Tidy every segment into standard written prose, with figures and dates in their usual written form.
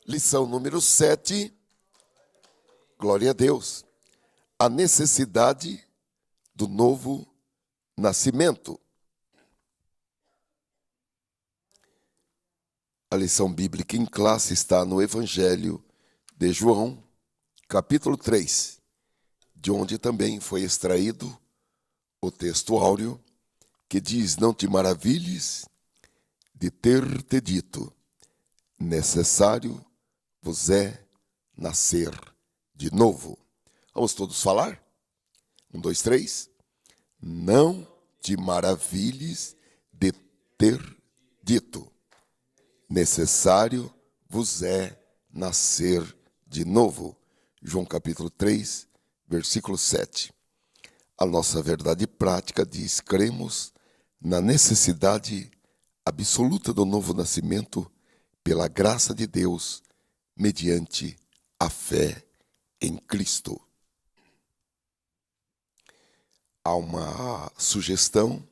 Lição número 7, glória a Deus. A necessidade do novo nascimento. A lição bíblica em classe está no Evangelho de João, capítulo 3, de onde também foi extraído o texto áureo que diz: não te maravilhes de ter te dito, necessário vos é nascer de novo. Vamos todos falar? 1, 2, 3. Não te maravilhes de ter dito, necessário vos é nascer de novo. João capítulo 3, versículo 7. A nossa verdade prática diz: cremos na necessidade absoluta do novo nascimento pela graça de Deus, mediante a fé em Cristo. Há uma sugestão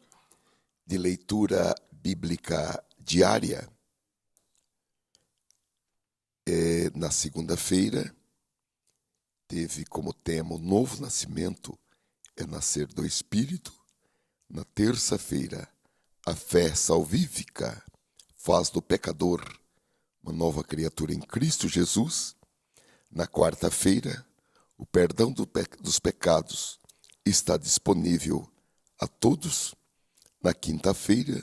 de leitura bíblica diária. Na segunda-feira, teve como tema o novo nascimento é nascer do Espírito. Na terça-feira, a fé salvífica faz do pecador uma nova criatura em Cristo Jesus. Na quarta-feira, o perdão dos pecados está disponível a todos. Na quinta-feira,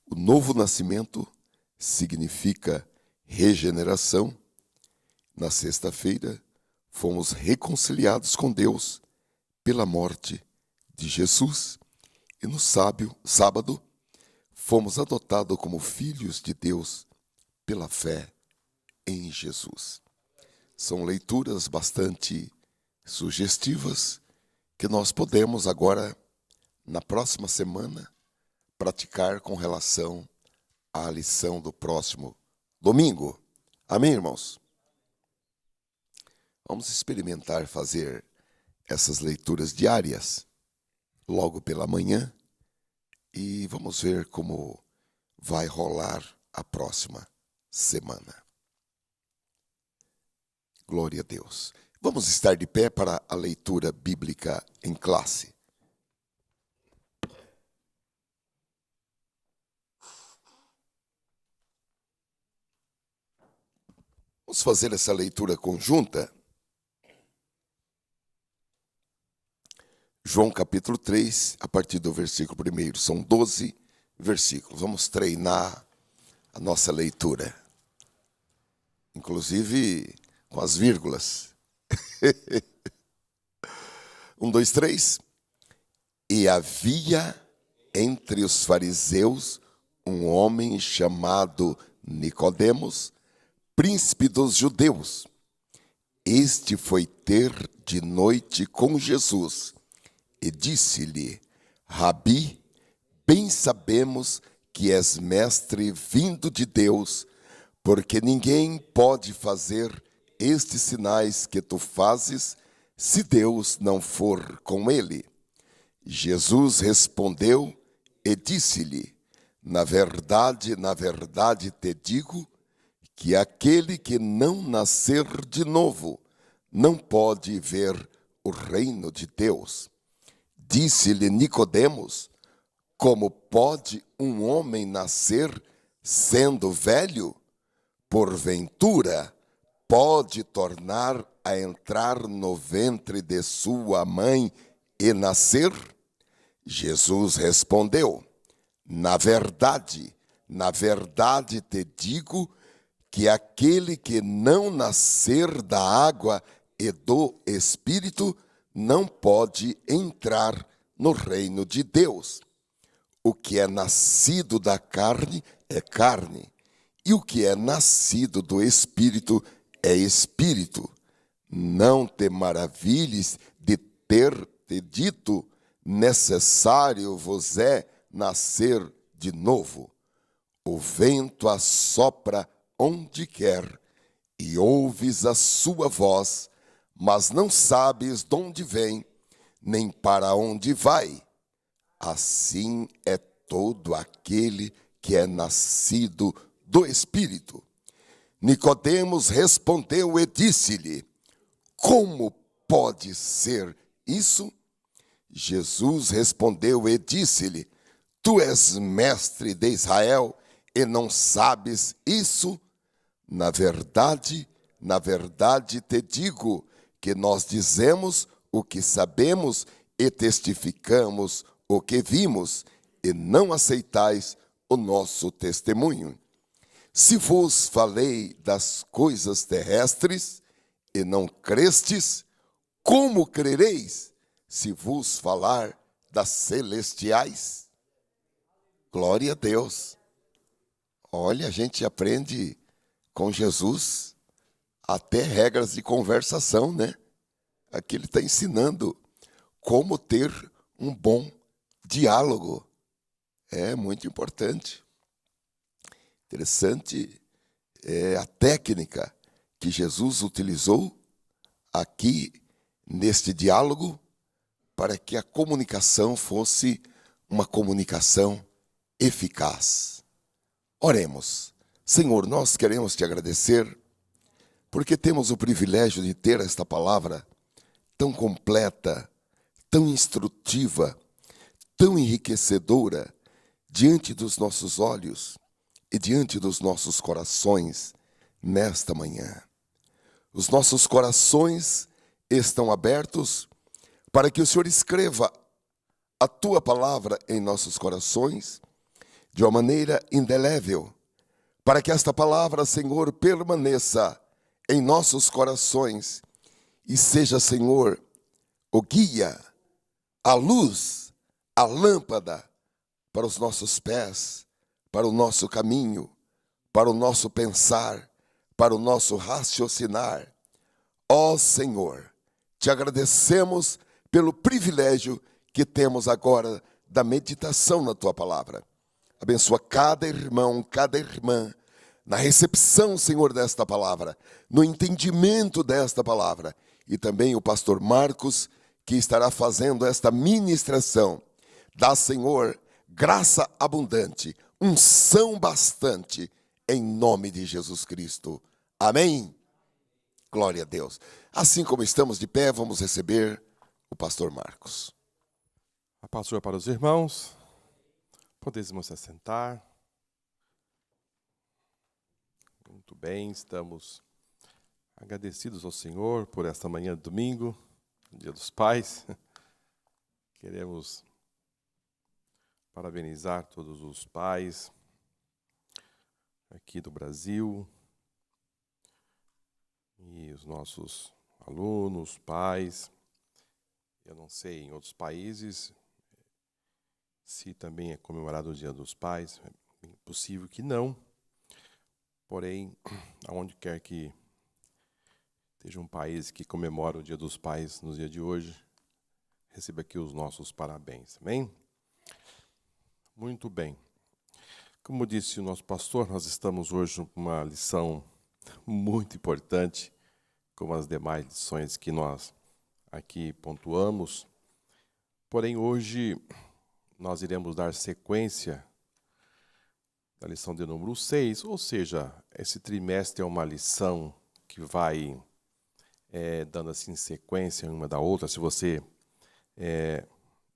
o novo nascimento significa regeneração. Na sexta-feira, fomos reconciliados com Deus pela morte de Jesus. E no sábado, fomos adotados como filhos de Deus pela fé em Jesus. São leituras bastante sugestivas que nós podemos agora, na próxima semana, praticar com relação à lição do próximo domingo. Amém, irmãos? Vamos experimentar fazer essas leituras diárias, logo pela manhã, e vamos ver como vai rolar a próxima semana. Glória a Deus. Vamos estar de pé para a leitura bíblica em classe. Vamos fazer essa leitura conjunta. João capítulo 3, a partir do versículo 1. São 12 versículos. Vamos treinar a nossa leitura. Inclusive com as vírgulas. 1, 2, 3. E havia entre os fariseus um homem chamado Nicodemos, príncipe dos judeus. Este foi ter de noite com Jesus e disse-lhe: Rabi, bem sabemos que és mestre vindo de Deus, porque ninguém pode fazer estes sinais que tu fazes, se Deus não for com ele. Jesus respondeu e disse-lhe: na verdade te digo, que aquele que não nascer de novo não pode ver o reino de Deus. Disse-lhe Nicodemos: como pode um homem nascer sendo velho? Porventura, pode tornar a entrar no ventre de sua mãe e nascer? Jesus respondeu: na verdade te digo, que aquele que não nascer da água e do Espírito não pode entrar no reino de Deus. O que é nascido da carne é carne, e o que é nascido do Espírito é Espírito. Não te maravilhes de ter te dito, necessário vos é nascer de novo. O vento assopra onde quer, e ouves a sua voz, mas não sabes de onde vem, nem para onde vai. Assim é todo aquele que é nascido do Espírito. Nicodemos respondeu e disse-lhe: como pode ser isso? Jesus respondeu e disse-lhe: tu és mestre de Israel e não sabes isso? Na verdade te digo que nós dizemos o que sabemos e testificamos o que vimos, e não aceitais o nosso testemunho. Se vos falei das coisas terrestres e não crestes, como crereis se vos falar das celestiais? Glória a Deus. Olha, a gente aprende com Jesus até regras de conversação, né? Aqui ele está ensinando como ter um bom diálogo. É muito importante. Interessante a técnica que Jesus utilizou aqui neste diálogo para que a comunicação fosse uma comunicação eficaz. Oremos. Senhor, nós queremos te agradecer porque temos o privilégio de ter esta palavra tão completa, tão instrutiva, tão enriquecedora diante dos nossos olhos e diante dos nossos corações nesta manhã. Os nossos corações estão abertos para que o Senhor escreva a tua palavra em nossos corações de uma maneira indelével, para que esta palavra, Senhor, permaneça em nossos corações e seja, Senhor, o guia, a luz, a lâmpada para os nossos pés, para o nosso caminho, para o nosso pensar, para o nosso raciocinar. Ó Senhor, te agradecemos pelo privilégio que temos agora da meditação na tua palavra. Abençoa cada irmão, cada irmã, na recepção, Senhor, desta palavra, no entendimento desta palavra. E também o pastor Marcos, que estará fazendo esta ministração. Dá, Senhor, graça abundante, unção bastante, em nome de Jesus Cristo. Amém? Glória a Deus. Assim como estamos de pé, vamos receber o pastor Marcos. A paz do Senhor para os irmãos. Podemos se assentar. Muito bem, estamos agradecidos ao Senhor por esta manhã de domingo, Dia dos Pais. Queremos parabenizar todos os pais aqui do Brasil e os nossos alunos, pais. Eu não sei em outros países se também é comemorado o Dia dos Pais. É possível que não. Porém, aonde quer que esteja um país que comemora o Dia dos Pais no dia de hoje, receba aqui os nossos parabéns. Amém? Muito bem. Como disse o nosso pastor, nós estamos hoje com uma lição muito importante, como as demais lições que nós aqui pontuamos. Porém, hoje nós iremos dar sequência da lição de número 6, ou seja, esse trimestre é uma lição que vai dando assim sequência uma da outra. Se você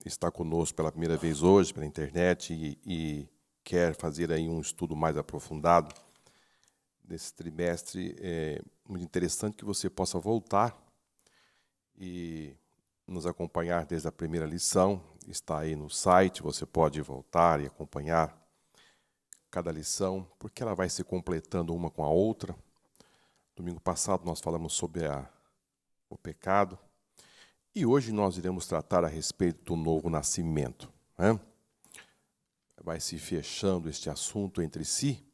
está conosco pela primeira vez hoje, pela internet, e quer fazer aí um estudo mais aprofundado desse trimestre, é muito interessante que você possa voltar e nos acompanhar desde a primeira lição. Está aí no site, você pode voltar e acompanhar cada lição, porque ela vai se completando uma com a outra. Domingo passado nós falamos sobre o pecado, e hoje nós iremos tratar a respeito do novo nascimento, né? Vai se fechando este assunto entre si,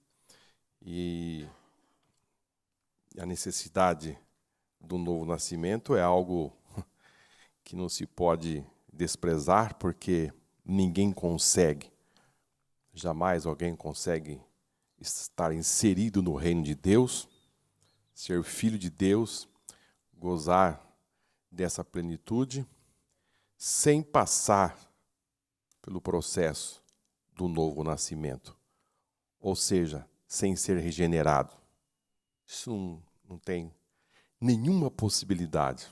e a necessidade do novo nascimento é algo que não se pode desprezar, porque ninguém consegue, jamais alguém consegue estar inserido no reino de Deus, ser filho de Deus, gozar dessa plenitude, sem passar pelo processo do novo nascimento, ou seja, sem ser regenerado. Isso não tem nenhuma possibilidade.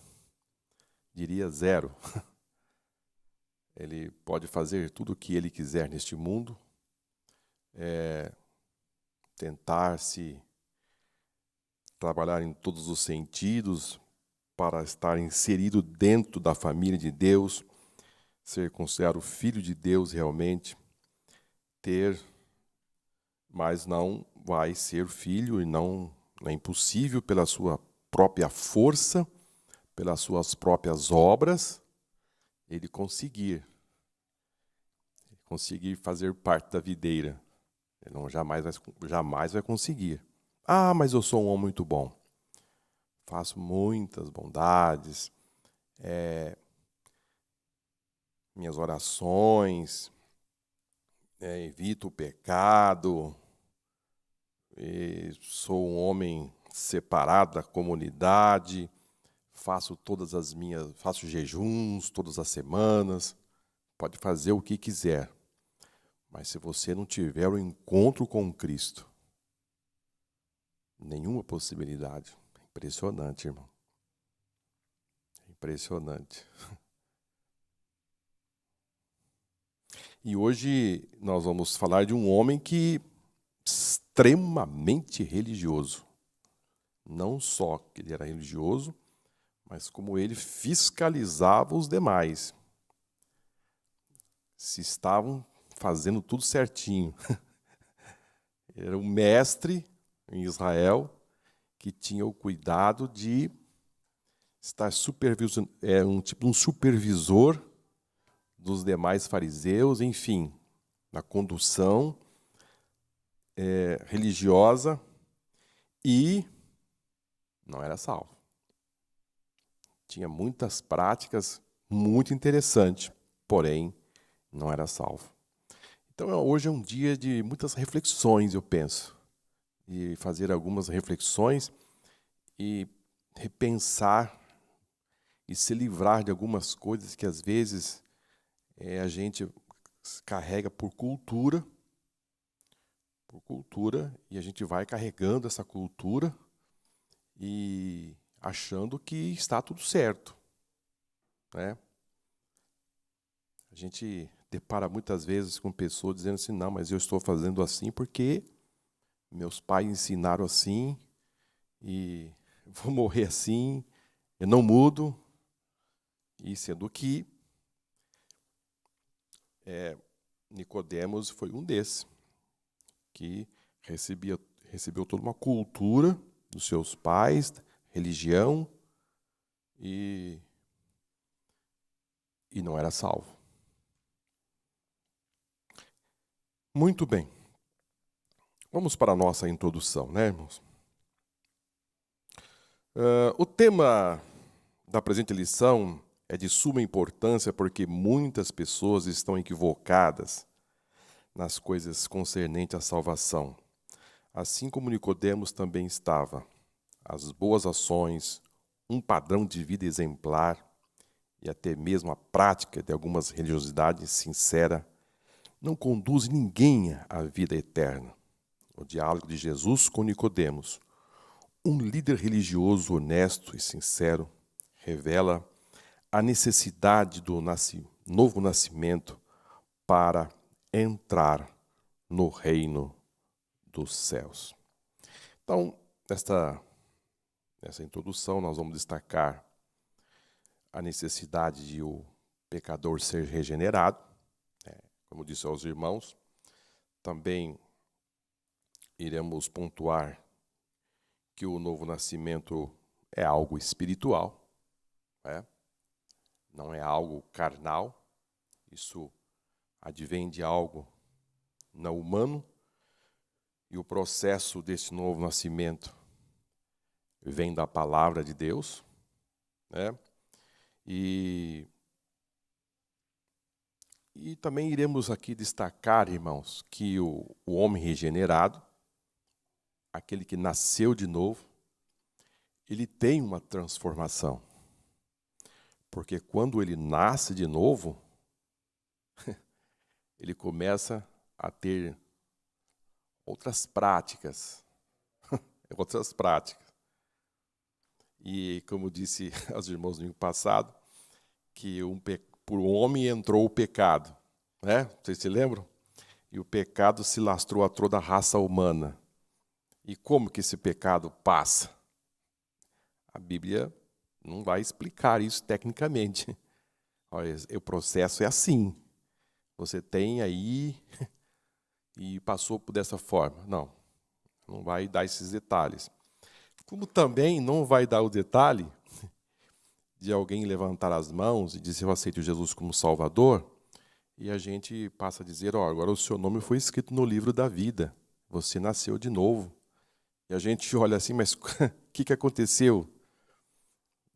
Diria zero. Ele pode fazer tudo o que ele quiser neste mundo, tentar se trabalhar em todos os sentidos para estar inserido dentro da família de Deus, ser considerado filho de Deus realmente, mas não vai ser filho e não é impossível pela sua própria força, pelas suas próprias obras, ele conseguir fazer parte da videira. Ele jamais vai conseguir. Ah, mas eu sou um homem muito bom. Faço muitas bondades, minhas orações, evito o pecado, sou um homem separado da comunidade, faço jejuns todas as semanas, pode fazer o que quiser. Mas se você não tiver o encontro com Cristo, nenhuma possibilidade. Impressionante, irmão. Impressionante. E hoje nós vamos falar de um homem que extremamente religioso. Não só que ele era religioso, mas como ele fiscalizava os demais. Se estavam fazendo tudo certinho. Era um mestre em Israel que tinha o cuidado de estar supervisionando, um supervisor dos demais fariseus, enfim, na condução religiosa, e não era salvo. Tinha muitas práticas muito interessantes, porém não era salvo. Então hoje é um dia de muitas reflexões, eu penso, e fazer algumas reflexões e repensar e se livrar de algumas coisas que às vezes a gente carrega por cultura, e a gente vai carregando essa cultura e achando que está tudo certo, né? A gente depara muitas vezes com pessoas dizendo assim, não, mas eu estou fazendo assim porque meus pais ensinaram assim e vou morrer assim, eu não mudo. E sendo que Nicodemos foi um desses, que recebeu toda uma cultura dos seus pais, religião, e não era salvo. Muito bem. Vamos para a nossa introdução, né, irmãos? O tema da presente lição é de suma importância porque muitas pessoas estão equivocadas nas coisas concernentes à salvação. Assim como Nicodemos também estava. As boas ações, um padrão de vida exemplar e até mesmo a prática de algumas religiosidades sincera não conduz ninguém à vida eterna. O diálogo de Jesus com Nicodemos, um líder religioso honesto e sincero, revela a necessidade do novo nascimento para entrar no reino dos céus. Então, nessa introdução, nós vamos destacar a necessidade de o pecador ser regenerado, como disse aos irmãos. Também iremos pontuar que o novo nascimento é algo espiritual, não é algo carnal. Isso advém de algo não humano, e o processo desse novo nascimento vem da palavra de Deus, E também iremos aqui destacar, irmãos, que o homem regenerado, aquele que nasceu de novo, ele tem uma transformação. Porque quando ele nasce de novo, ele começa a ter outras práticas, outras práticas. E como disse aos irmãos no domingo passado, que por um homem entrou o pecado, né? Vocês se lembram? E o pecado se lastrou a toda a raça humana. E como que esse pecado passa? A Bíblia não vai explicar isso tecnicamente. Olha, o processo é assim. Você tem aí e passou por dessa forma. Não vai dar esses detalhes. Como também não vai dar o detalhe de alguém levantar as mãos e dizer eu aceito Jesus como Salvador, e a gente passa a dizer, agora o seu nome foi escrito no livro da vida, você nasceu de novo. E a gente olha assim, mas o que aconteceu?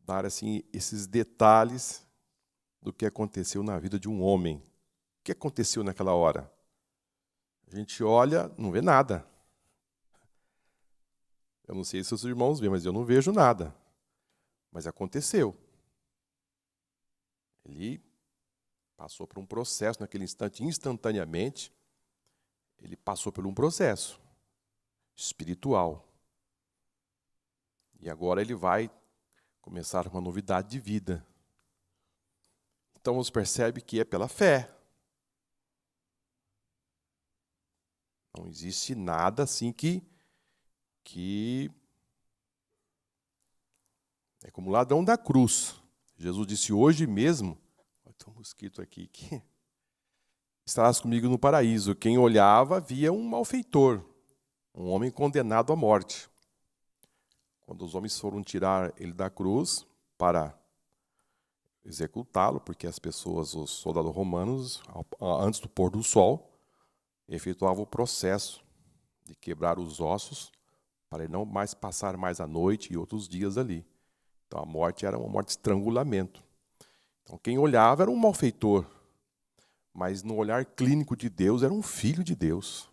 Dar assim, esses detalhes do que aconteceu na vida de um homem. O que aconteceu naquela hora? A gente olha, não vê nada. Eu não sei se os irmãos veem, mas eu não vejo nada. Mas aconteceu. Ele passou por um processo naquele instante, instantaneamente. Ele passou por um processo espiritual. E agora ele vai começar uma novidade de vida. Então você percebe que é pela fé. Não existe nada assim que é como o ladrão da cruz. Jesus disse hoje mesmo, tem um mosquito aqui, que estarás comigo no paraíso. Quem olhava via um malfeitor, um homem condenado à morte. Quando os homens foram tirar ele da cruz para executá-lo, porque as pessoas, os soldados romanos, antes do pôr do sol, efetuavam o processo de quebrar os ossos para ele não mais passar mais a noite e outros dias ali. Então a morte era uma morte de estrangulamento. Então quem olhava era um malfeitor, mas no olhar clínico de Deus era um filho de Deus,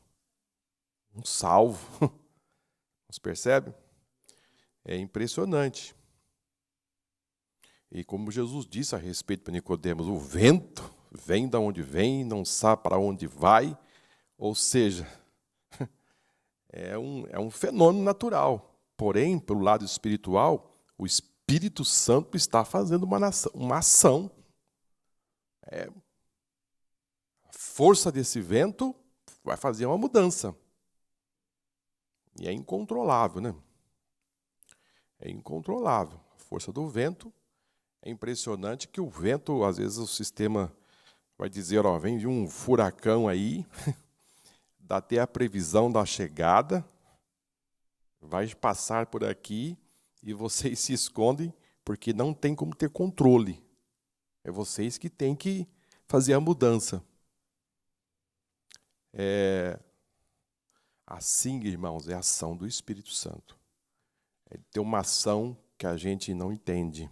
um salvo. Você percebe? É impressionante. E como Jesus disse a respeito para Nicodemos, o vento vem de onde vem, não sabe para onde vai, ou seja, é um fenômeno natural. Porém, pelo lado espiritual, o Espírito Santo está fazendo uma ação. A força desse vento vai fazer uma mudança. E é incontrolável, né? É incontrolável. A força do vento é impressionante que o vento, às vezes o sistema vai dizer, vem de um furacão aí, dá até a previsão da chegada, vai passar por aqui e vocês se escondem porque não tem como ter controle. É vocês que têm que fazer a mudança. Assim, irmãos, é a ação do Espírito Santo. É ter uma ação que a gente não entende.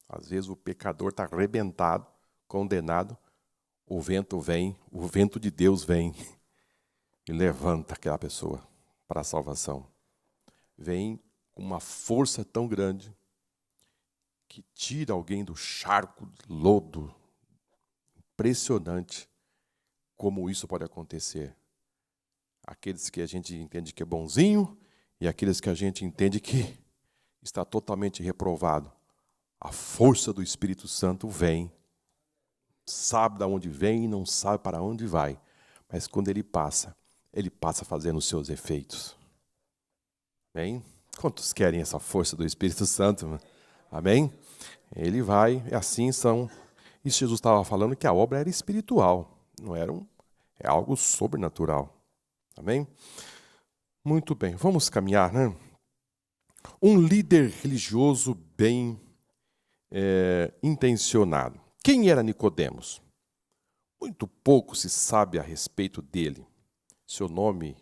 Às vezes o pecador está arrebentado, condenado, o vento vem, o vento de Deus vem e levanta aquela pessoa para a salvação. Vem com uma força tão grande que tira alguém do charco de lodo. Impressionante como isso pode acontecer. Aqueles que a gente entende que é bonzinho e aqueles que a gente entende que está totalmente reprovado. A força do Espírito Santo vem, sabe de onde vem e não sabe para onde vai. Mas quando ele passa fazendo os seus efeitos. Amém? Quantos querem essa força do Espírito Santo? Amém? Ele vai, e assim são. Isso Jesus estava falando que a obra era espiritual, não era é algo sobrenatural. Amém? Muito bem, vamos caminhar, né? Um líder religioso bem intencionado. Quem era Nicodemos? Muito pouco se sabe a respeito dele. Seu nome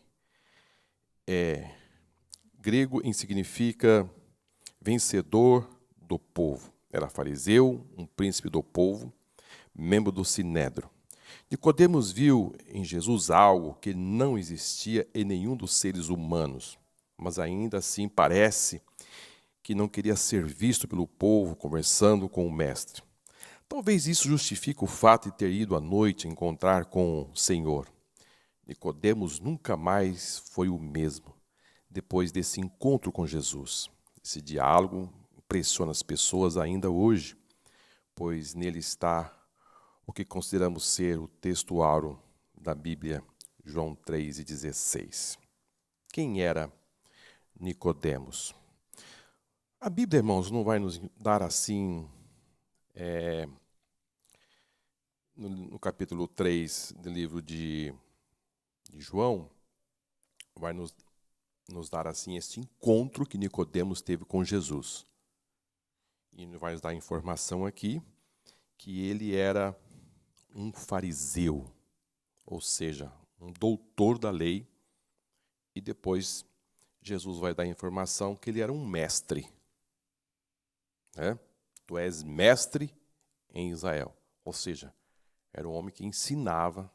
grego significa vencedor do povo. Era fariseu, um príncipe do povo, membro do Sinédrio. Nicodemos viu em Jesus algo que não existia em nenhum dos seres humanos, mas ainda assim parece que não queria ser visto pelo povo conversando com o mestre. Talvez isso justifique o fato de ter ido à noite encontrar com o Senhor. Nicodemos nunca mais foi o mesmo. depois desse encontro com Jesus. Esse diálogo impressiona as pessoas ainda hoje, pois nele está o que consideramos ser o texto áureo da Bíblia, João 3,16. Quem era Nicodemos? A Bíblia, irmãos, não vai nos dar assim, no capítulo 3 do livro de João, vai nos dar assim esse encontro que Nicodemos teve com Jesus. E vai nos dar informação aqui que ele era um fariseu, ou seja, um doutor da lei, e depois Jesus vai dar a informação que ele era um mestre. Tu és mestre em Israel. Ou seja, era um homem que ensinava,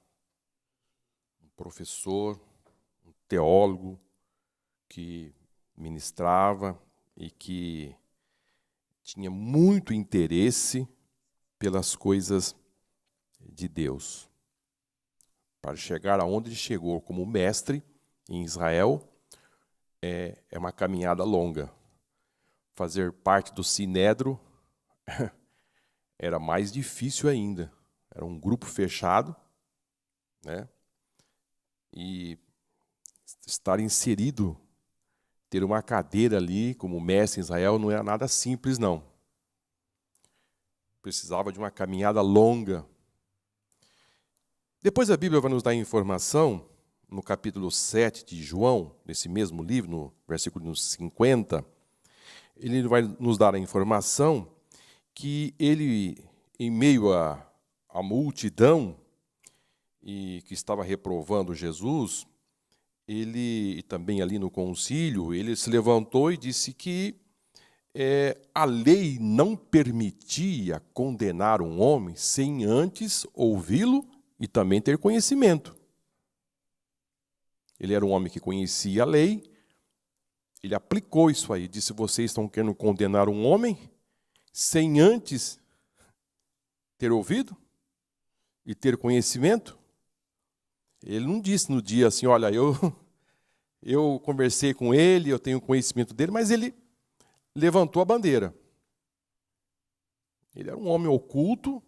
um professor, um teólogo, que ministrava e que tinha muito interesse pelas coisas de Deus. Para chegar aonde ele chegou como mestre em Israel, é uma caminhada longa. Fazer parte do Sinédrio era mais difícil ainda. Era um grupo fechado, né? E estar inserido, ter uma cadeira ali como mestre em Israel não era nada simples, não. Precisava de uma caminhada longa. Depois a Bíblia vai nos dar informação, no capítulo 7 de João, nesse mesmo livro, no versículo 50, ele vai nos dar a informação que ele, em meio à multidão e que estava reprovando Jesus, ele, também ali no concílio, ele se levantou e disse que a lei não permitia condenar um homem sem antes ouvi-lo e também ter conhecimento. Ele era um homem que conhecia a lei, ele aplicou isso aí, disse: vocês estão querendo condenar um homem sem antes ter ouvido e ter conhecimento? Ele não disse no dia assim: olha, eu conversei com ele, eu tenho conhecimento dele, mas ele levantou a bandeira. Ele era um homem oculto,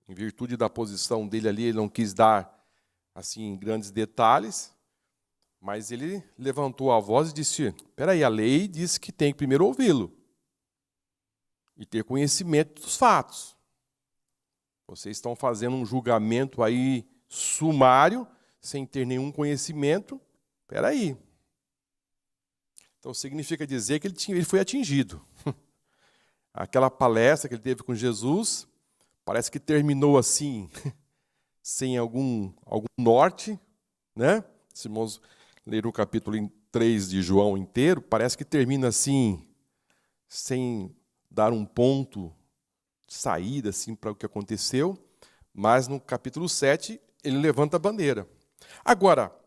em virtude da posição dele ali, ele não quis dar assim grandes detalhes, mas ele levantou a voz e disse: espera aí, a lei diz que tem que primeiro ouvi-lo e ter conhecimento dos fatos. Vocês estão fazendo um julgamento aí sumário, sem ter nenhum conhecimento. Espera aí. Então significa dizer que ele foi atingido. Aquela palestra que ele teve com Jesus, parece que terminou assim, sem algum norte, né? Se irmãos lerem o capítulo 3 de João inteiro, parece que termina assim, sem dar um ponto de saída assim, para o que aconteceu, mas no capítulo 7 ele levanta a bandeira. Agora,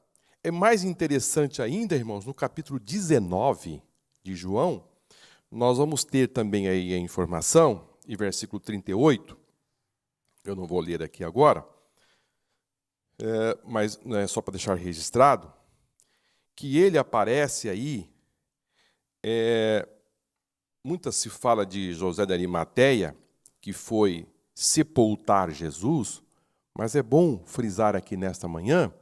é mais interessante ainda, irmãos, no capítulo 19 de João, nós vamos ter também aí a informação, em versículo 38, eu não vou ler aqui agora, mas só para deixar registrado, que ele aparece aí, muitas se fala de José de Arimateia, que foi sepultar Jesus, mas é bom frisar aqui nesta manhã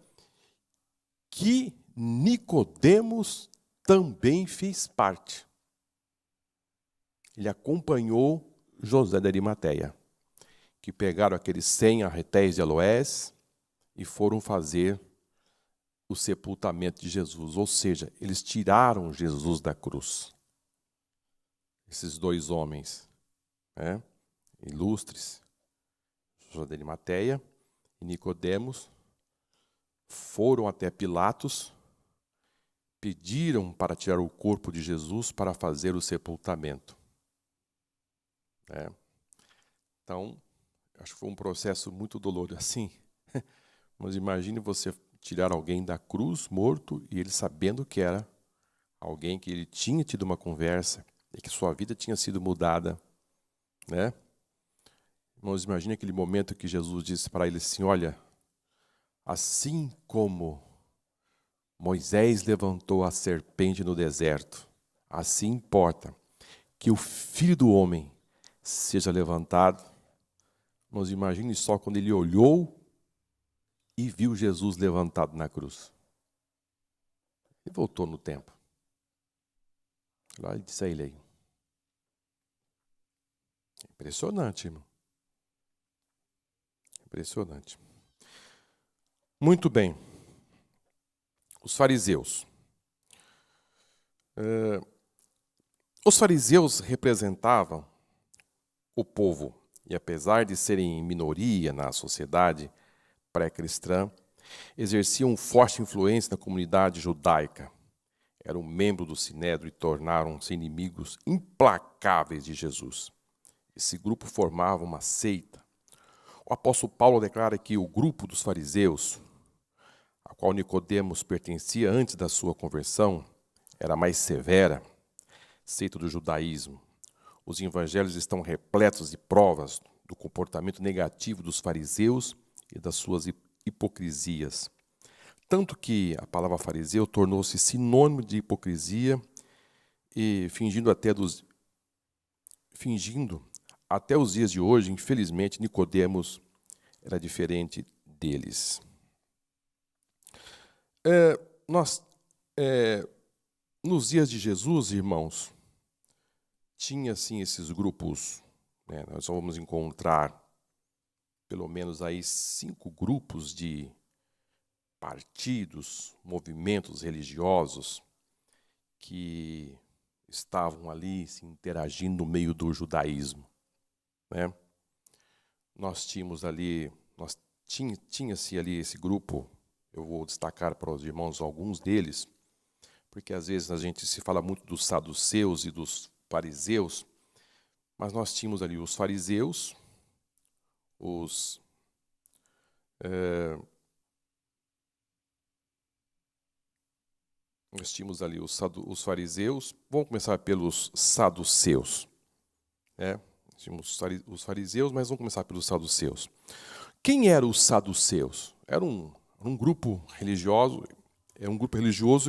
que Nicodemos também fez parte. Ele acompanhou José de Arimateia, que pegaram aqueles 100 arretéis de aloés e foram fazer o sepultamento de Jesus. Ou seja, eles tiraram Jesus da cruz. Esses dois homens, ilustres, José de Arimateia e Nicodemos, foram até Pilatos, pediram para tirar o corpo de Jesus para fazer o sepultamento. Então, acho que foi um processo muito doloroso. Assim, mas imagine você tirar alguém da cruz, morto, e ele sabendo que era alguém que ele tinha tido uma conversa e que sua vida tinha sido mudada, né? Irmãos, imagine aquele momento que Jesus disse para ele assim: olha, assim como Moisés levantou a serpente no deserto. Assim importa que o Filho do Homem seja levantado. Mas imagine só quando ele olhou e viu Jesus levantado na cruz. E voltou no tempo. Lá ele disse a ele aí. Impressionante, irmão. Impressionante. Muito bem. Os fariseus. Os fariseus representavam o povo. E apesar de serem minoria na sociedade pré-cristã, exerciam forte influência na comunidade judaica. Eram membros do Sinédrio e tornaram-se inimigos implacáveis de Jesus. Esse grupo formava uma seita. O apóstolo Paulo declara que o grupo dos fariseus, a qual Nicodemos pertencia antes da sua conversão, era mais severa, seita do judaísmo. Os evangelhos estão repletos de provas do comportamento negativo dos fariseus e das suas hipocrisias. Tanto que a palavra fariseu tornou-se sinônimo de hipocrisia e fingindo até os dias de hoje, infelizmente, Nicodemos era diferente deles. Nos dias de Jesus, irmãos, tinha sim esses grupos, né? Nós só vamos encontrar pelo menos aí 5 grupos de partidos, movimentos religiosos que estavam ali se interagindo no meio do judaísmo, né? Nós tínhamos ali, tinha-se ali esse grupo. Eu vou destacar para os irmãos alguns deles, porque às vezes a gente se fala muito dos saduceus e dos fariseus, mas nós tínhamos ali os fariseus, nós tínhamos ali os fariseus. Vamos começar pelos saduceus, né? Tínhamos os fariseus, mas vamos começar pelos saduceus. Quem eram os saduceus? Era um grupo religioso,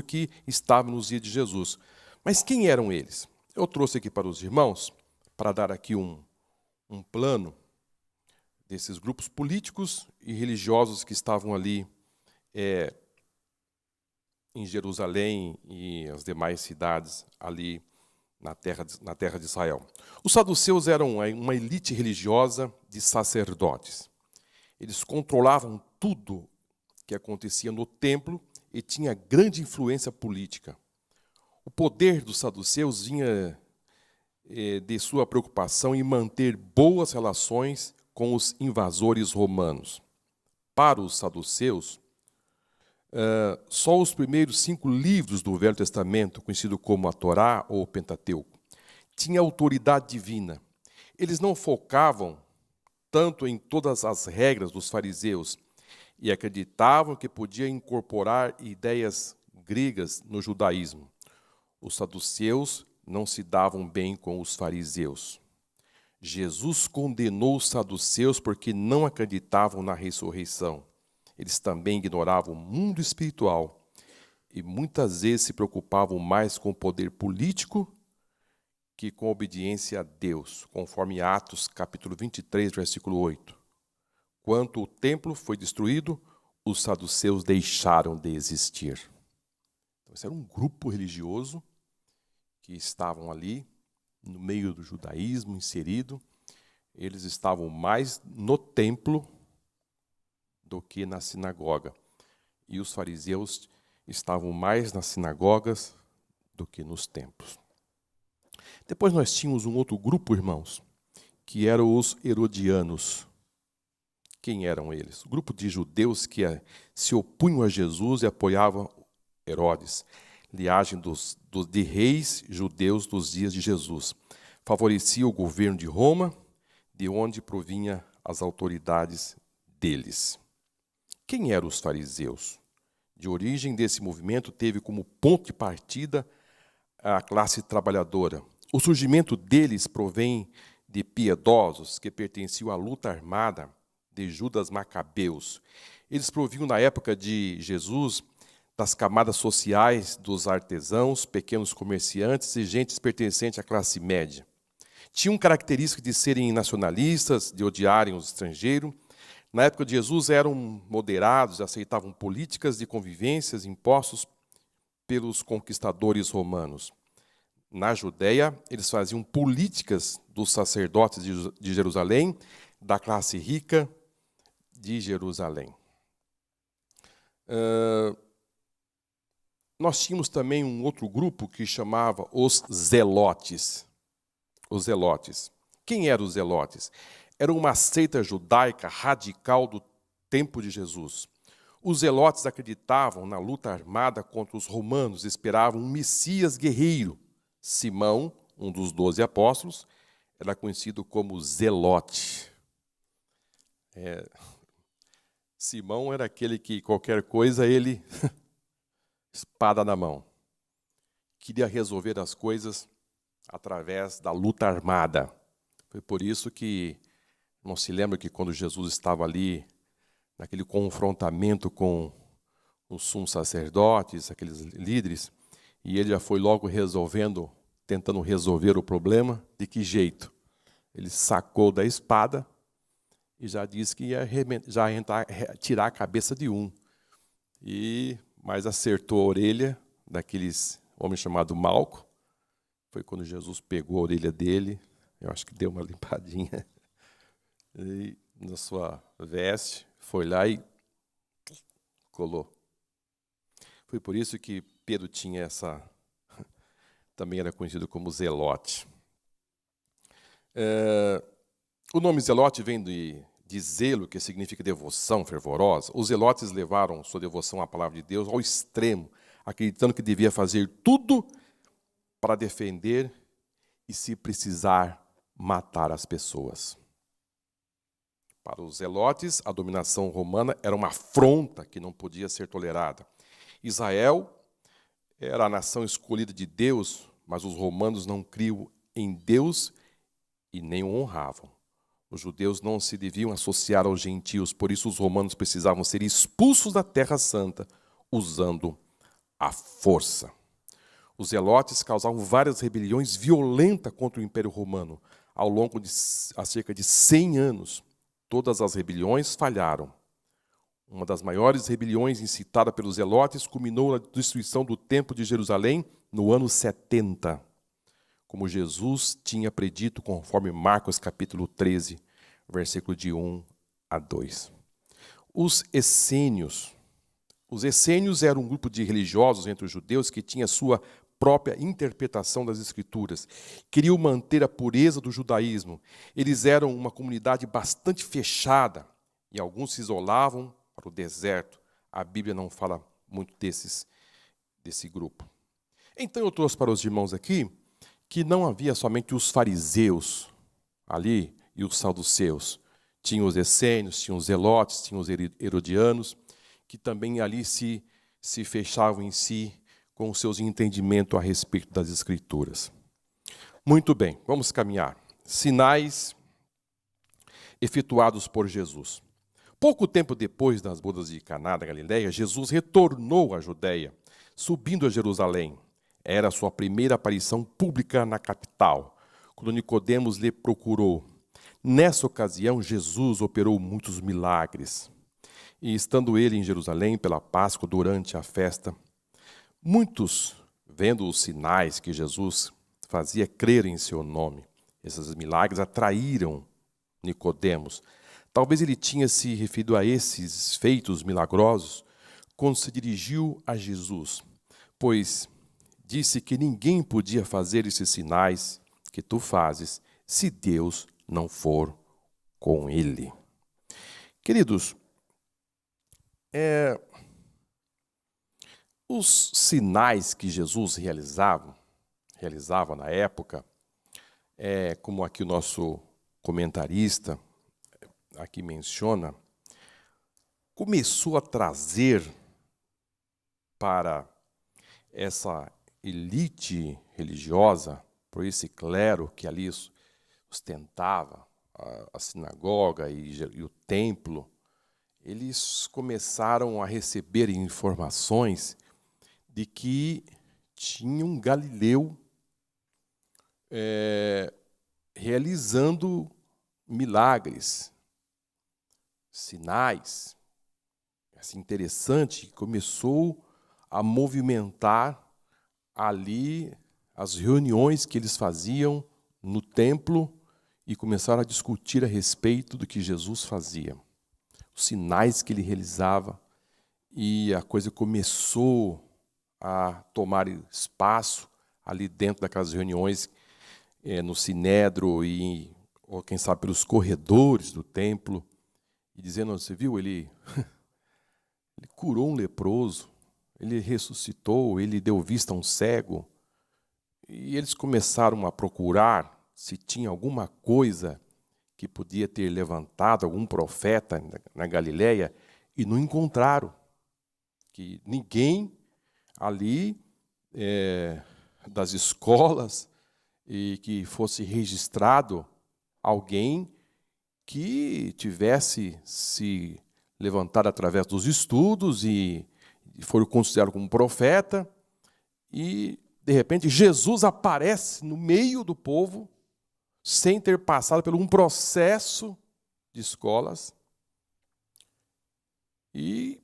que estava nos dias de Jesus. Mas quem eram eles? Eu trouxe aqui para os irmãos, para dar aqui um plano desses grupos políticos e religiosos que estavam ali em Jerusalém e as demais cidades ali na terra de Israel. Os saduceus eram uma elite religiosa de sacerdotes. Eles controlavam tudo que acontecia no templo e tinha grande influência política. O poder dos saduceus vinha de sua preocupação em manter boas relações com os invasores romanos. Para os saduceus, só os primeiros 5 livros do Velho Testamento, conhecido como a Torá ou o Pentateuco, tinha autoridade divina. Eles não focavam tanto em todas as regras dos fariseus e acreditavam que podia incorporar ideias gregas no judaísmo. Os saduceus não se davam bem com os fariseus. Jesus condenou os saduceus porque não acreditavam na ressurreição. Eles também ignoravam o mundo espiritual e muitas vezes se preocupavam mais com o poder político que com a obediência a Deus, conforme Atos capítulo 23, versículo 8. Quando o templo foi destruído, os saduceus deixaram de existir. Então, esse era um grupo religioso que estavam ali, no meio do judaísmo, inserido. Eles estavam mais no templo do que na sinagoga. E os fariseus estavam mais nas sinagogas do que nos templos. Depois nós tínhamos um outro grupo, irmãos, que eram os herodianos. Quem eram eles? O grupo de judeus que se opunham a Jesus e apoiavam Herodes, linhagem de reis judeus dos dias de Jesus. Favorecia o governo de Roma, de onde provinha as autoridades deles. Quem eram os fariseus? De origem desse movimento, teve como ponto de partida a classe trabalhadora. O surgimento deles provém de piedosos que pertenciam à luta armada de Judas Macabeus. Eles provinham, na época de Jesus, das camadas sociais dos artesãos, pequenos comerciantes e gentes pertencentes à classe média. Tinham características de serem nacionalistas, de odiarem os estrangeiros. Na época de Jesus eram moderados, aceitavam políticas de convivências impostos pelos conquistadores romanos. Na Judéia, eles faziam políticas dos sacerdotes de Jerusalém, da classe rica de Jerusalém. Nós tínhamos também um outro grupo que chamava os Zelotes. Os Zelotes. Quem eram os Zelotes? Era uma seita judaica radical do tempo de Jesus. Os Zelotes acreditavam na luta armada contra os romanos, esperavam um Messias guerreiro. Simão, um dos 12 apóstolos, era conhecido como Zelote. Simão era aquele que qualquer coisa ele, espada na mão, queria resolver as coisas através da luta armada. Foi por isso que, não se lembra que quando Jesus estava ali, naquele confrontamento com os sumos sacerdotes, aqueles líderes, e ele já foi logo tentando resolver o problema, de que jeito? Ele sacou da espada e já disse que ia tirar a cabeça de um. Mas acertou a orelha daqueles homem chamado Malco. Foi quando Jesus pegou a orelha dele, eu acho que deu uma limpadinha e, na sua veste, foi lá e colou. Foi por isso que Pedro tinha também era conhecido como Zelote. O nome Zelote vem de zelo, que significa devoção fervorosa. Os zelotes levaram sua devoção à palavra de Deus ao extremo, acreditando que devia fazer tudo para defender e, se precisar, matar as pessoas. Para os zelotes, a dominação romana era uma afronta que não podia ser tolerada. Israel era a nação escolhida de Deus, mas os romanos não criam em Deus e nem o honravam. Os judeus não se deviam associar aos gentios, por isso os romanos precisavam ser expulsos da Terra Santa, usando a força. Os zelotes causavam várias rebeliões violentas contra o Império Romano. Ao longo de cerca de 100 anos, todas as rebeliões falharam. Uma das maiores rebeliões incitada pelos zelotes culminou na destruição do Templo de Jerusalém no ano 70. Como Jesus tinha predito, conforme Marcos capítulo 13, versículo de 1 a 2. Os essênios eram um grupo de religiosos entre os judeus que tinha sua própria interpretação das Escrituras. Queriam manter a pureza do judaísmo. Eles eram uma comunidade bastante fechada e alguns se isolavam para o deserto. A Bíblia não fala muito desse grupo. Então eu trouxe para os irmãos aqui que não havia somente os fariseus ali e os saduceus. Tinha os essênios, tinha os zelotes, tinha os herodianos, que também ali se fechavam em si com os seus entendimentos a respeito das Escrituras. Muito bem, vamos caminhar. Sinais efetuados por Jesus. Pouco tempo depois das bodas de Caná da Galileia, Jesus retornou à Judéia, subindo a Jerusalém. Era a sua primeira aparição pública na capital, quando Nicodemos lhe procurou. Nessa ocasião, Jesus operou muitos milagres. E estando ele em Jerusalém pela Páscoa durante a festa, muitos, vendo os sinais que Jesus fazia, creram em seu nome. Esses milagres atraíram Nicodemos. Talvez ele tinha se referido a esses feitos milagrosos quando se dirigiu a Jesus, pois disse que ninguém podia fazer esses sinais que tu fazes se Deus não for com ele. Queridos, os sinais que Jesus realizava na época, como aqui o nosso comentarista aqui menciona, começou a trazer para essa elite religiosa, por esse clero que ali ostentava a sinagoga e o templo, eles começaram a receber informações de que tinha um galileu realizando milagres, sinais. Assim, interessante, começou a movimentar ali as reuniões que eles faziam no templo e começaram a discutir a respeito do que Jesus fazia, os sinais que ele realizava, e a coisa começou a tomar espaço ali dentro daquelas reuniões, no sinédrio ou quem sabe pelos corredores do templo, e dizendo: você viu, ele curou um leproso, ele ressuscitou, ele deu vista a um cego. E eles começaram a procurar se tinha alguma coisa que podia ter levantado algum profeta na Galileia, e não encontraram. Que ninguém ali das escolas e que fosse registrado alguém que tivesse se levantado através dos estudos e foi considerado como profeta. E, de repente, Jesus aparece no meio do povo, sem ter passado por um processo de escolas. E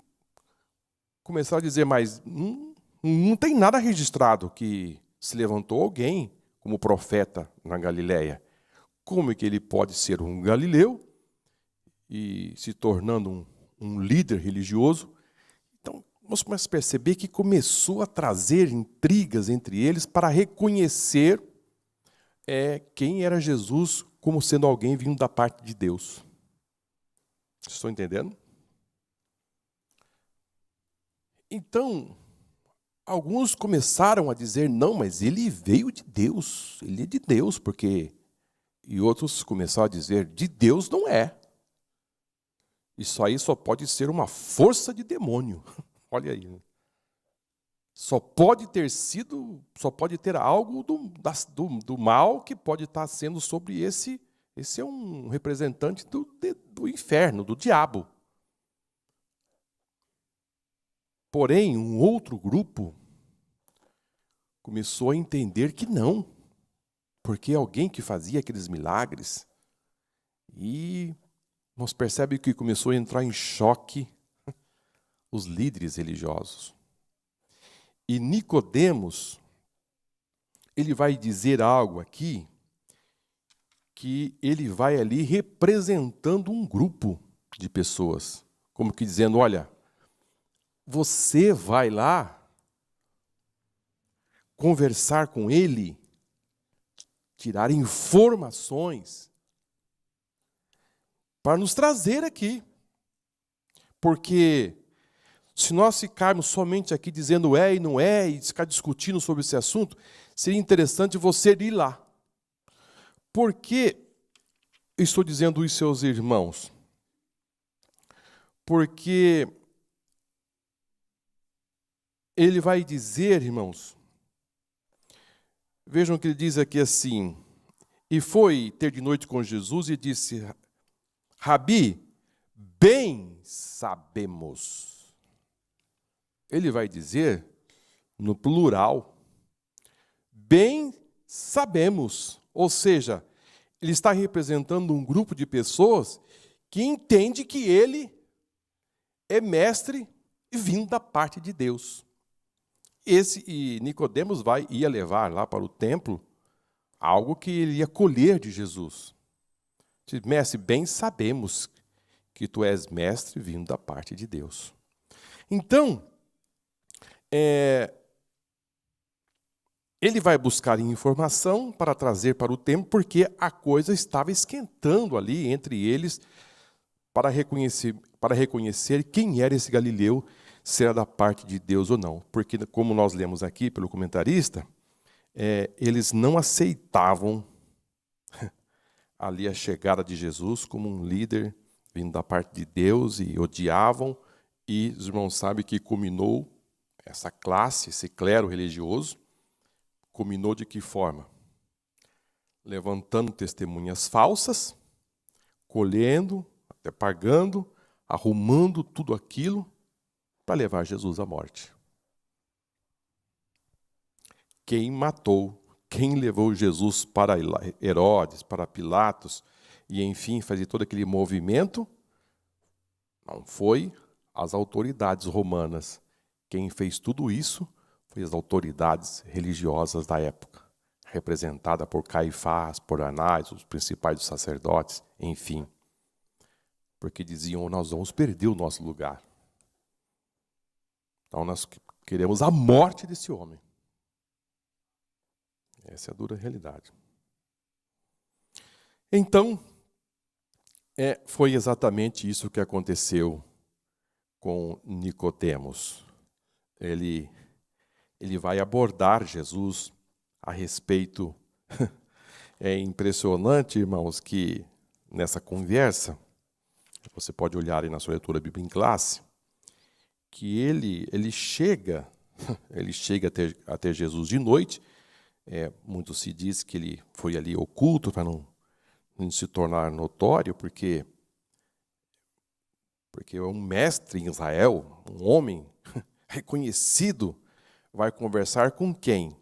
começaram a dizer: mas não tem nada registrado que se levantou alguém como profeta na Galileia. Como é que ele pode ser um galileu e se tornando um líder religioso? Então, nós começamos a perceber que começou a trazer intrigas entre eles para reconhecer quem era Jesus como sendo alguém vindo da parte de Deus. Vocês estão entendendo? Então, alguns começaram a dizer: não, mas ele veio de Deus, ele é de Deus, porque... E outros começaram a dizer: de Deus não é. Isso aí só pode ser uma força de demônio. Olha aí. Só pode ter algo do mal que pode estar sendo sobre esse. Esse é um representante do inferno, do diabo. Porém, um outro grupo começou a entender que não, porque alguém que fazia aqueles milagres, e nós percebemos que começou a entrar em choque os líderes religiosos. E Nicodemos, ele vai dizer algo aqui, que ele vai ali representando um grupo de pessoas, como que dizendo: olha, você vai lá conversar com ele, tirar informações para nos trazer aqui. Porque se nós ficarmos somente aqui dizendo é e não é, e ficar discutindo sobre esse assunto, seria interessante você ir lá. Por que eu estou dizendo isso, seus irmãos? Porque ele vai dizer, irmãos, vejam o que ele diz aqui assim: e foi ter de noite com Jesus e disse: Rabi, bem sabemos. Ele vai dizer no plural, bem sabemos. Ou seja, ele está representando um grupo de pessoas que entende que ele é mestre e vindo da parte de Deus. E Nicodemos ia levar lá para o templo algo que ele ia colher de Jesus. Diz: mestre, bem sabemos que tu és mestre vindo da parte de Deus. Então, ele vai buscar informação para trazer para o templo, porque a coisa estava esquentando ali entre eles para reconhecer quem era esse Galileu, se era da parte de Deus ou não. Porque, como nós lemos aqui pelo comentarista, eles não aceitavam ali a chegada de Jesus como um líder vindo da parte de Deus, e odiavam. E os irmãos sabem que culminou essa classe, esse clero religioso, culminou de que forma? Levantando testemunhas falsas, colhendo, até pagando, arrumando tudo aquilo para levar Jesus à morte. quem matou, quem levou Jesus para Herodes, para Pilatos, e enfim, fazer todo aquele movimento, não foi as autoridades romanas. Quem fez tudo isso foi as autoridades religiosas da época, representada por Caifás, por Anás, os principais dos sacerdotes, enfim. Porque diziam, nós vamos perder o nosso lugar. Então nós queremos a morte desse homem. Essa é a dura realidade. Então, foi exatamente isso que aconteceu com Nicodemos. Ele vai abordar Jesus a respeito. É impressionante, irmãos, que nessa conversa, você pode olhar aí na sua leitura Bíblia em classe, que ele chega até Jesus de noite. Muito se diz que ele foi ali oculto para não se tornar notório, porque um mestre em Israel, um homem reconhecido, vai conversar com quem?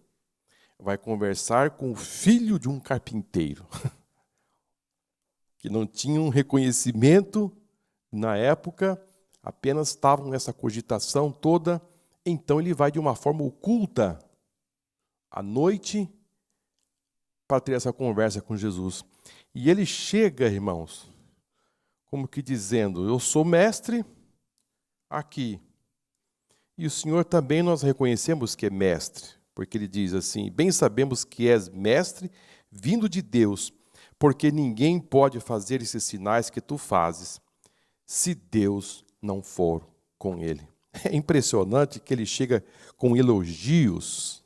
Vai conversar com o filho de um carpinteiro, que não tinha um reconhecimento na época, apenas estavam nessa cogitação toda. Então ele vai de uma forma oculta à noite para ter essa conversa com Jesus. E ele chega, irmãos, como que dizendo, eu sou mestre aqui. E o Senhor também nós reconhecemos que é mestre, porque ele diz assim, bem sabemos que és mestre vindo de Deus, porque ninguém pode fazer esses sinais que tu fazes, se Deus não for com ele. É impressionante que ele chega com elogios.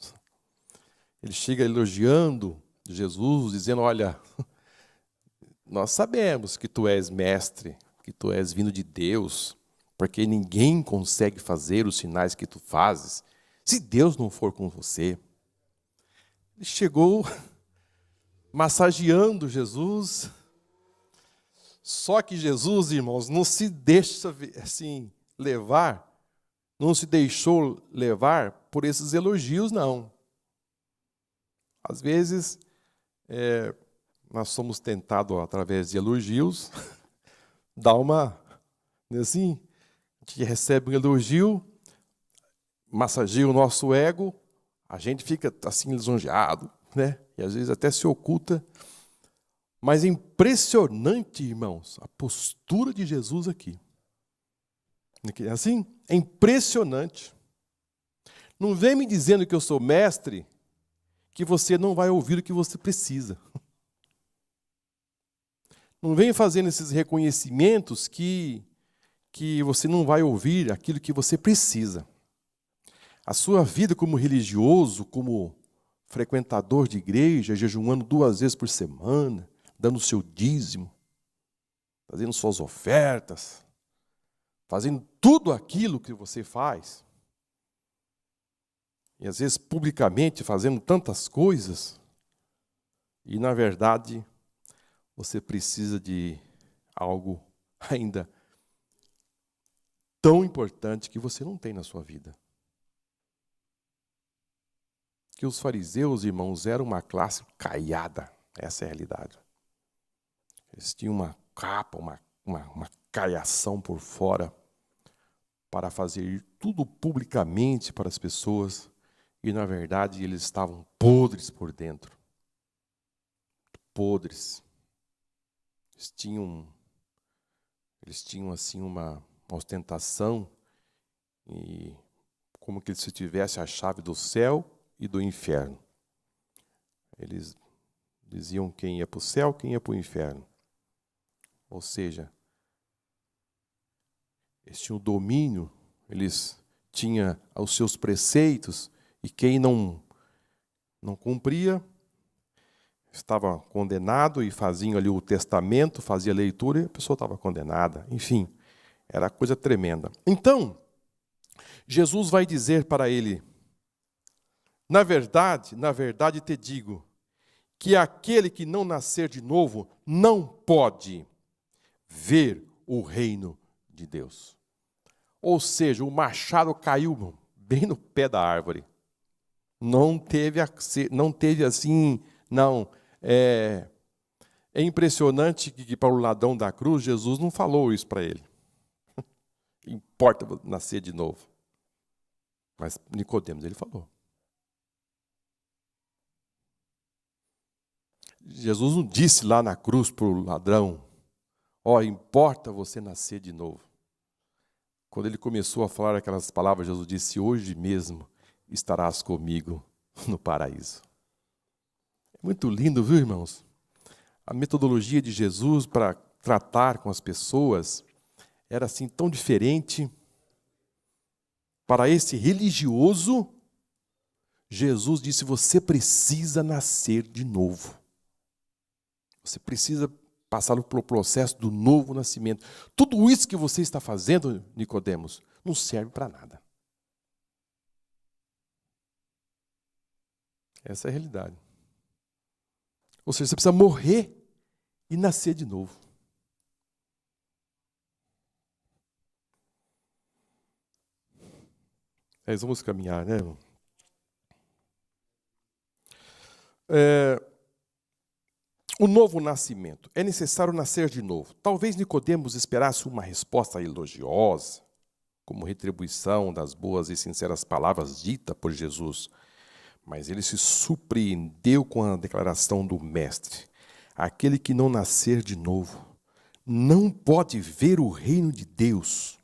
Ele chega elogiando Jesus, dizendo, olha, nós sabemos que tu és mestre, que tu és vindo de Deus, porque ninguém consegue fazer os sinais que tu fazes, se Deus não for com você. Ele chegou massageando Jesus, só que Jesus, irmãos, não se deixa assim levar, não se deixou levar por esses elogios, não. Às vezes, nós somos tentados, através de elogios, dar uma, assim, a gente recebe um elogio, massageia o nosso ego, a gente fica assim lisonjeado, né? E às vezes até se oculta. Mas é impressionante, irmãos, a postura de Jesus aqui. Assim, é impressionante. Não vem me dizendo que eu sou mestre, que você não vai ouvir o que você precisa. Não vem fazendo esses reconhecimentos que você não vai ouvir aquilo que você precisa. A sua vida como religioso, como frequentador de igreja, jejuando 2 vezes por semana, dando o seu dízimo, fazendo suas ofertas, fazendo tudo aquilo que você faz, e às vezes publicamente fazendo tantas coisas, e na verdade você precisa de algo ainda tão importante que você não tem na sua vida. Que os fariseus, irmãos, eram uma classe caiada, essa é a realidade. Eles tinham uma capa, uma caiação por fora, para fazer tudo publicamente para as pessoas, e na verdade eles estavam podres por dentro. Podres. Eles tinham assim uma ostentação, e como que se tivesse a chave do céu e do inferno. Eles diziam quem ia para o céu, quem ia para o inferno. Ou seja, eles tinham domínio, eles tinham os seus preceitos, e quem não cumpria estava condenado, e faziam ali o testamento, fazia a leitura, e a pessoa estava condenada. Enfim, era coisa tremenda. Então, Jesus vai dizer para ele, na verdade te digo, que aquele que não nascer de novo não pode ver o reino de Deus. Ou seja, o machado caiu bem no pé da árvore. Não teve assim, não. É impressionante que para o ladrão da cruz, Jesus não falou isso para ele. Importa nascer de novo. Mas Nicodemos, ele falou. Jesus não disse lá na cruz para o ladrão, importa você nascer de novo. Quando ele começou a falar aquelas palavras, Jesus disse, hoje mesmo estarás comigo no paraíso. É muito lindo, viu, irmãos? A metodologia de Jesus para tratar com as pessoas era assim tão diferente. Para esse religioso, Jesus disse, você precisa nascer de novo. Você precisa passar pelo processo do novo nascimento. Tudo isso que você está fazendo, Nicodemos, não serve para nada. Essa é a realidade. Ou seja, você precisa morrer e nascer de novo. Vamos caminhar, né? O novo nascimento. É necessário nascer de novo. Talvez Nicodemos esperasse uma resposta elogiosa, como retribuição das boas e sinceras palavras ditas por Jesus. Mas ele se surpreendeu com a declaração do Mestre. Aquele que não nascer de novo não pode ver o reino de Deus.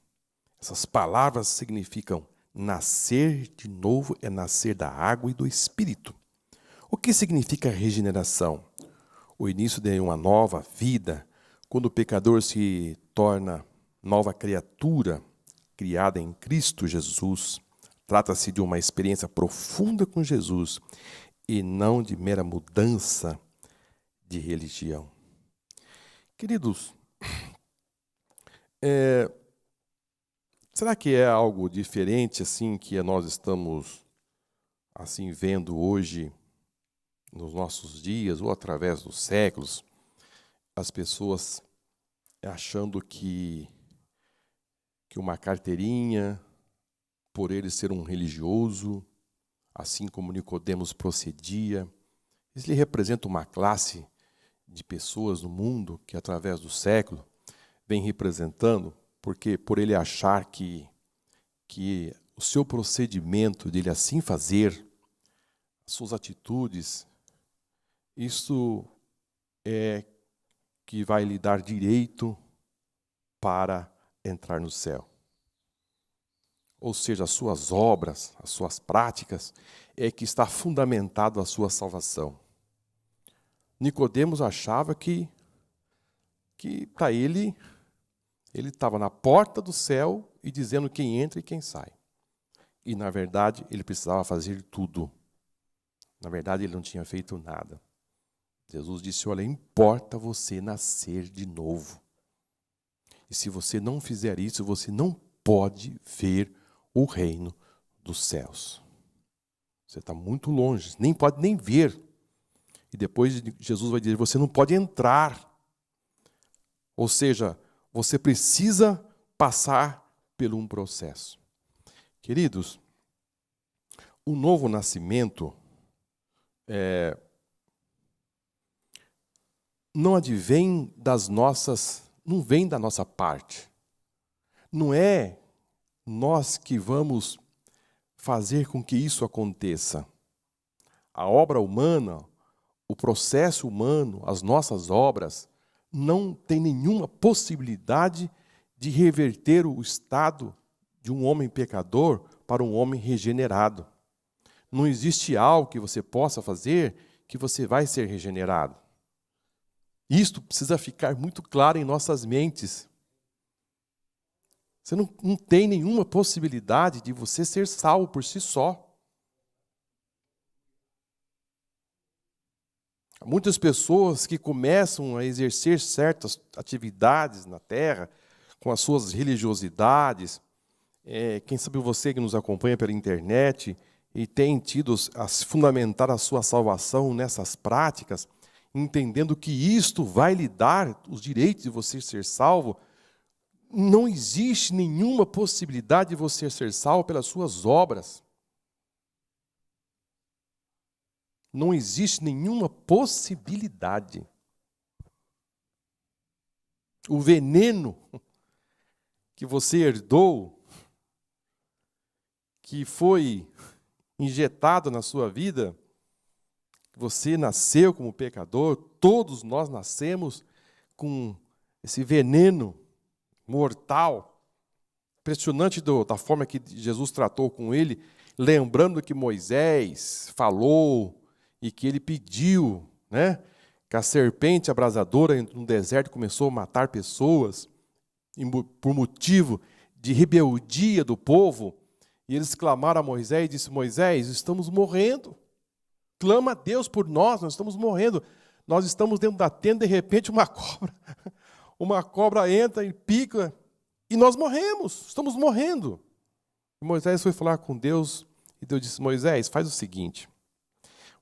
Essas palavras significam nascer de novo é nascer da água e do Espírito. O que significa regeneração? O início de uma nova vida, quando o pecador se torna nova criatura, criada em Cristo Jesus. Trata-se de uma experiência profunda com Jesus e não de mera mudança de religião. Queridos, será que é algo diferente assim que nós estamos assim vendo hoje nos nossos dias ou através dos séculos, as pessoas achando que uma carteirinha, por ele ser um religioso, assim como Nicodemos procedia, ele representa uma classe de pessoas no mundo que através do século vem representando, porque por ele achar que o seu procedimento dele assim fazer, as suas atitudes, isso é que vai lhe dar direito para entrar no céu. Ou seja, as suas obras, as suas práticas, é que está fundamentado a sua salvação. Nicodemos achava que para ele estava na porta do céu e dizendo quem entra e quem sai. E, na verdade, ele precisava fazer tudo. Na verdade, ele não tinha feito nada. Jesus disse, olha, importa você nascer de novo. E se você não fizer isso, você não pode ver o reino dos céus. Você está muito longe, nem pode nem ver. E depois Jesus vai dizer, você não pode entrar. Ou seja, você precisa passar por um processo. Queridos, o novo nascimento não advém não vem da nossa parte. Não é nós que vamos fazer com que isso aconteça. A obra humana, o processo humano, as nossas obras, não tem nenhuma possibilidade de reverter o estado de um homem pecador para um homem regenerado. Não existe algo que você possa fazer que você vai ser regenerado. Isto precisa ficar muito claro em nossas mentes. Você não tem nenhuma possibilidade de você ser salvo por si só. Há muitas pessoas que começam a exercer certas atividades na terra, com as suas religiosidades. Quem sabe você que nos acompanha pela internet e tem tido a fundamentar a sua salvação nessas práticas, entendendo que isto vai lhe dar os direitos de você ser salvo. Não existe nenhuma possibilidade de você ser salvo pelas suas obras. não existe nenhuma possibilidade. O veneno que você herdou, que foi injetado na sua vida, você nasceu como pecador, todos nós nascemos com esse veneno mortal. Impressionante da forma que Jesus tratou com ele, lembrando que Moisés falou e que ele pediu, né, que a serpente abrasadora no deserto começou a matar pessoas por motivo de rebeldia do povo. E eles clamaram a Moisés e disse: Moisés, estamos morrendo. Clama a Deus por nós, nós estamos morrendo. Nós estamos dentro da tenda, de repente uma cobra entra e pica, e nós morremos, estamos morrendo. E Moisés foi falar com Deus, e Deus disse: Moisés, faz o seguinte,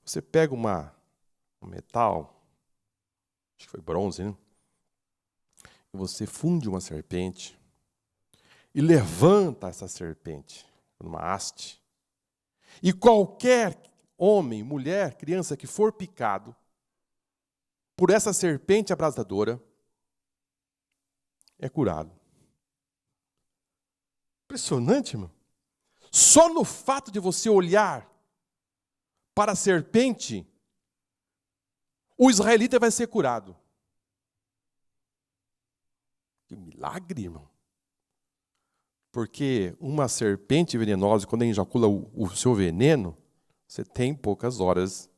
você pega um metal, acho que foi bronze, né? E você funde uma serpente, e levanta essa serpente numa haste, e qualquer homem, mulher, criança que for picado por essa serpente abrasadora é curado. Impressionante, irmão. Só no fato de você olhar para a serpente, o israelita vai ser curado. Que milagre, irmão. Porque uma serpente venenosa, quando ejacula o seu veneno, você tem poucas horas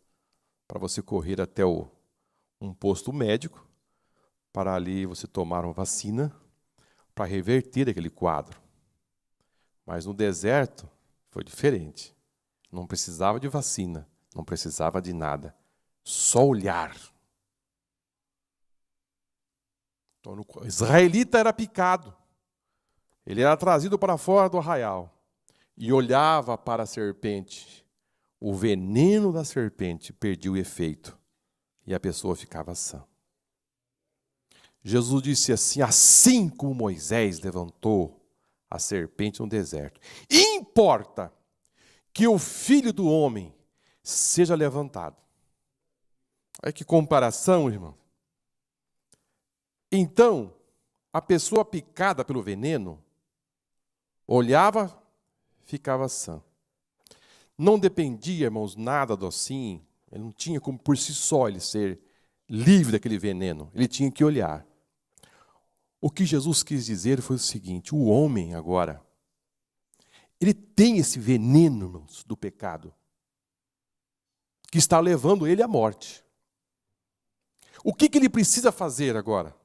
para você correr até um posto médico, para ali você tomar uma vacina, para reverter aquele quadro. Mas no deserto foi diferente. Não precisava de vacina, não precisava de nada. Só olhar. Então, o israelita era picado. Ele era trazido para fora do arraial e olhava para a serpente. O veneno da serpente perdia o efeito e a pessoa ficava sã. Jesus disse assim: assim como Moisés levantou a serpente no deserto, importa que o Filho do Homem seja levantado. Olha que comparação, irmão. Então, a pessoa picada pelo veneno olhava, ficava sã. Não dependia, irmãos, nada do assim. Ele não tinha como por si só ele ser livre daquele veneno. Ele tinha que olhar. O que Jesus quis dizer foi o seguinte: o homem agora, ele tem esse veneno, irmãos, do pecado, que está levando ele à morte. O que ele precisa fazer agora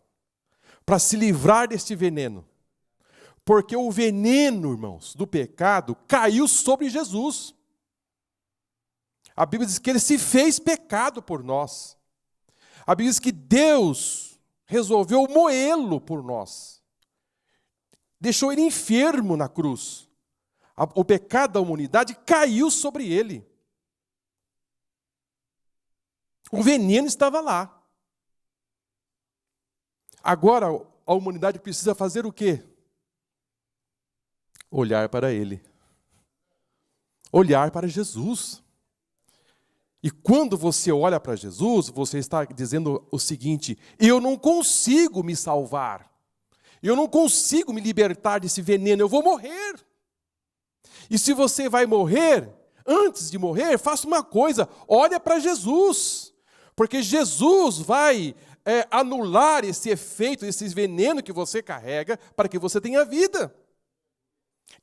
para se livrar deste veneno? Porque o veneno, irmãos, do pecado caiu sobre Jesus. A Bíblia diz que ele se fez pecado por nós. A Bíblia diz que Deus resolveu moê-lo por nós. Deixou ele enfermo na cruz. O pecado da humanidade caiu sobre ele. O veneno estava lá. Agora a humanidade precisa fazer o quê? Olhar para ele. Olhar para Jesus. E quando você olha para Jesus, você está dizendo o seguinte: eu não consigo me salvar. Eu não consigo me libertar desse veneno, eu vou morrer. E se você vai morrer, antes de morrer, faça uma coisa: olha para Jesus. Porque Jesus vai anular esse efeito, esse veneno que você carrega, para que você tenha vida.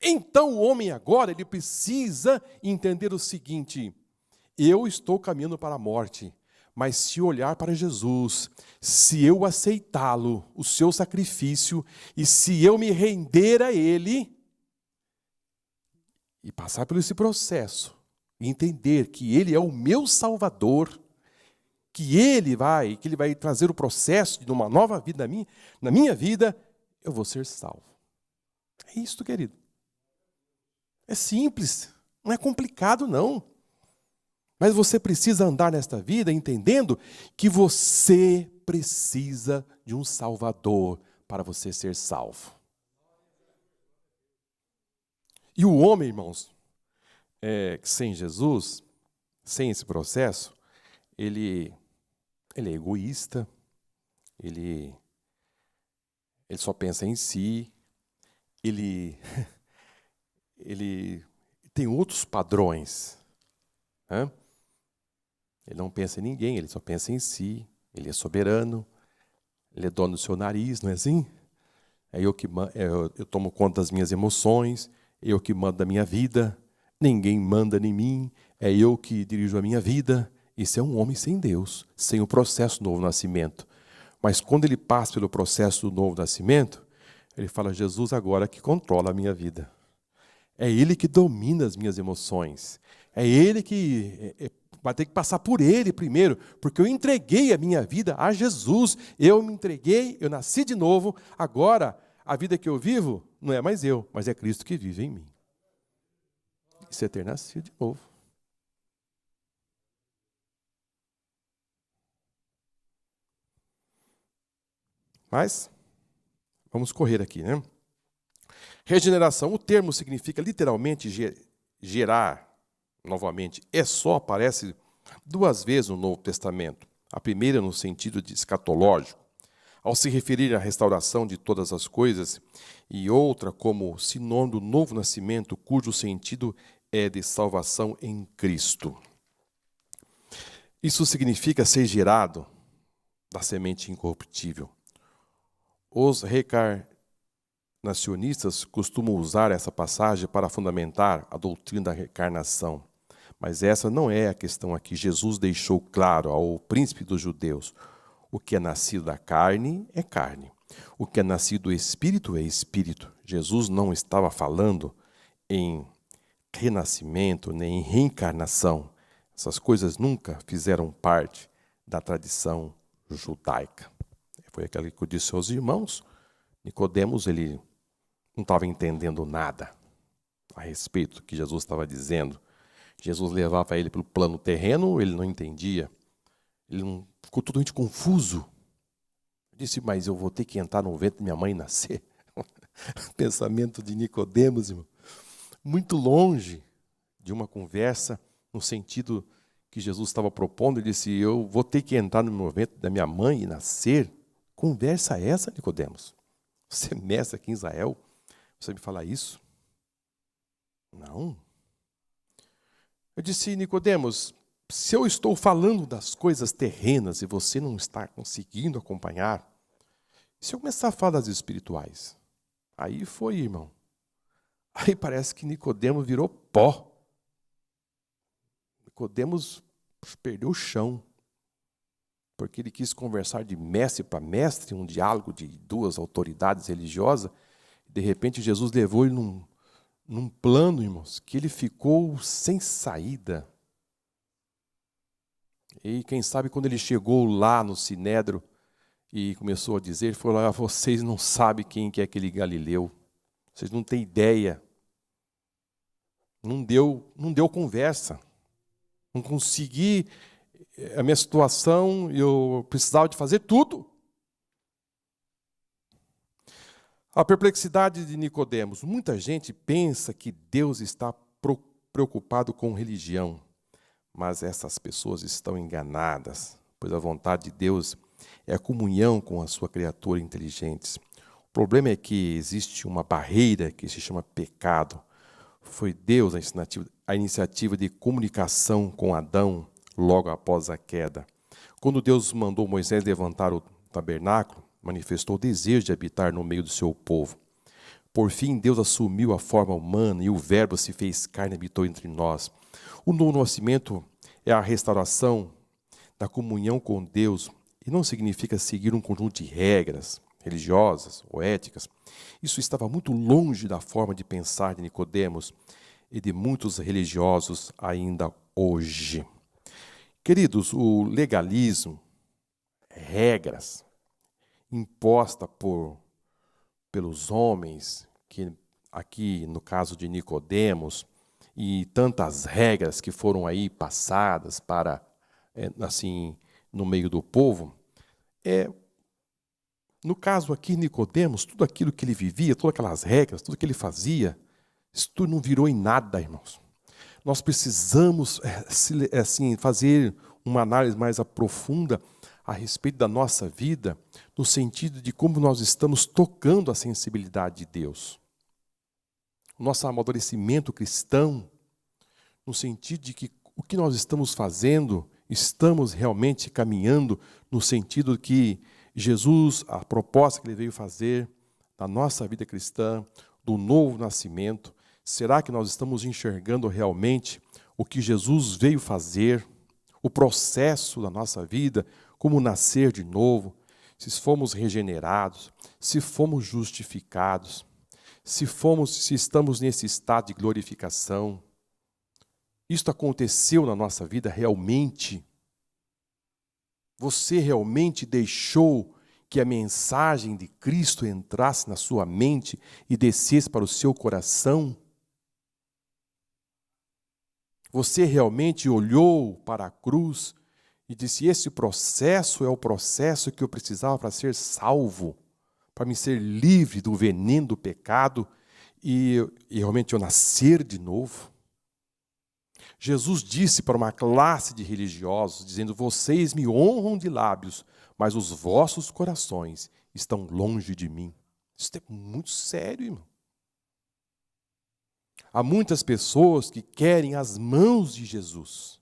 Então o homem agora, ele precisa entender o seguinte: eu estou caminhando para a morte, mas se olhar para Jesus, se eu aceitá-lo, o seu sacrifício, e se eu me render a Ele, e passar por esse processo, e entender que Ele é o meu Salvador, que Ele vai trazer o processo de uma nova vida na minha vida, eu vou ser salvo. É isso, querido. É simples, não é complicado, não. Mas você precisa andar nesta vida entendendo que você precisa de um Salvador para você ser salvo. E o homem, irmãos, sem Jesus, sem esse processo, ele é egoísta, ele só pensa em si, ele tem outros padrões. Né? Ele não pensa em ninguém, ele só pensa em si, ele é soberano, ele é dono do seu nariz, não é assim? Eu tomo conta das minhas emoções, eu que mando da minha vida, ninguém manda em mim, é eu que dirijo a minha vida. Isso é um homem sem Deus, sem o processo do novo nascimento. Mas quando ele passa pelo processo do novo nascimento, ele fala, Jesus agora que controla a minha vida. É Ele que domina as minhas emoções. É Ele que vai ter que passar por Ele primeiro, porque eu entreguei a minha vida a Jesus. Eu me entreguei, eu nasci de novo. Agora, a vida que eu vivo não é mais eu, mas é Cristo que vive em mim. Isso é ter nascido de novo. Mas, vamos correr aqui, né? Regeneração, o termo significa literalmente gerar, novamente, só aparece 2 vezes no Novo Testamento. A primeira no sentido de escatológico, ao se referir à restauração de todas as coisas, e outra como sinônimo do novo nascimento, cujo sentido é de salvação em Cristo. Isso significa ser gerado da semente incorruptível. Os reencarnacionistas costumam usar essa passagem para fundamentar a doutrina da reencarnação. Mas essa não é a questão aqui. Jesus deixou claro ao príncipe dos judeus: o que é nascido da carne é carne. O que é nascido do espírito é espírito. Jesus não estava falando em renascimento nem em reencarnação. Essas coisas nunca fizeram parte da tradição judaica. Foi aquilo que eu disse aos irmãos. Nicodemos, ele não estava entendendo nada a respeito do que Jesus estava dizendo. Jesus levava ele para o plano terreno, ele não entendia. Ele ficou totalmente confuso. Disse, mas eu vou ter que entrar no ventre da minha mãe e nascer? Pensamento de Nicodemos, irmão. Muito longe de uma conversa no sentido que Jesus estava propondo. Ele disse, eu vou ter que entrar no ventre da minha mãe e nascer? Conversa essa, Nicodemos? Você é mestre aqui em Israel? Você me fala isso? Não. Eu disse, Nicodemos, se eu estou falando das coisas terrenas e você não está conseguindo acompanhar, se eu começar a falar das espirituais, aí foi, irmão. Aí parece que Nicodemos virou pó. Nicodemos perdeu o chão. Porque ele quis conversar de mestre para mestre, um diálogo de 2 autoridades religiosas. De repente, Jesus levou ele num plano, irmãos, que ele ficou sem saída. E quem sabe quando ele chegou lá no Sinédrio e começou a dizer, ele falou, vocês não sabem quem que é aquele Galileu. Vocês não têm ideia. Não deu conversa. Não consegui... A minha situação, eu precisava de fazer tudo. A perplexidade de Nicodemos. Muita gente pensa que Deus está preocupado com religião, mas essas pessoas estão enganadas, pois a vontade de Deus é a comunhão com a sua criatura inteligente. O problema é que existe uma barreira que se chama pecado. Foi Deus a iniciativa de comunicação com Adão, logo após a queda. Quando Deus mandou Moisés levantar o tabernáculo, manifestou o desejo de habitar no meio do seu povo. Por fim, Deus assumiu a forma humana e o Verbo se fez carne e habitou entre nós. O novo nascimento é a restauração da comunhão com Deus e não significa seguir um conjunto de regras religiosas ou éticas. Isso estava muito longe da forma de pensar de Nicodemos e de muitos religiosos ainda hoje. Queridos, o legalismo, regras impostas pelos homens, que aqui no caso de Nicodemos, e tantas regras que foram aí passadas para, assim, no meio do povo, no caso aqui Nicodemos, tudo aquilo que ele vivia, todas aquelas regras, tudo que ele fazia, isso tudo não virou em nada, irmãos. Nós precisamos assim, fazer uma análise mais aprofunda a respeito da nossa vida, no sentido de como nós estamos tocando a sensibilidade de Deus. O nosso amadurecimento cristão, no sentido de que o que nós estamos fazendo, estamos realmente caminhando no sentido que Jesus, a proposta que Ele veio fazer na nossa vida cristã, do novo nascimento, será que nós estamos enxergando realmente o que Jesus veio fazer, o processo da nossa vida, como nascer de novo, se fomos regenerados, se fomos justificados, se estamos nesse estado de glorificação? Isto aconteceu na nossa vida realmente? Você realmente deixou que a mensagem de Cristo entrasse na sua mente e descesse para o seu coração? Você realmente olhou para a cruz e disse: esse processo é o processo que eu precisava para ser salvo, para me ser livre do veneno do pecado e realmente eu nascer de novo? Jesus disse para uma classe de religiosos, dizendo: vocês me honram de lábios, mas os vossos corações estão longe de mim. Isso é muito sério, irmão. Há muitas pessoas que querem as mãos de Jesus.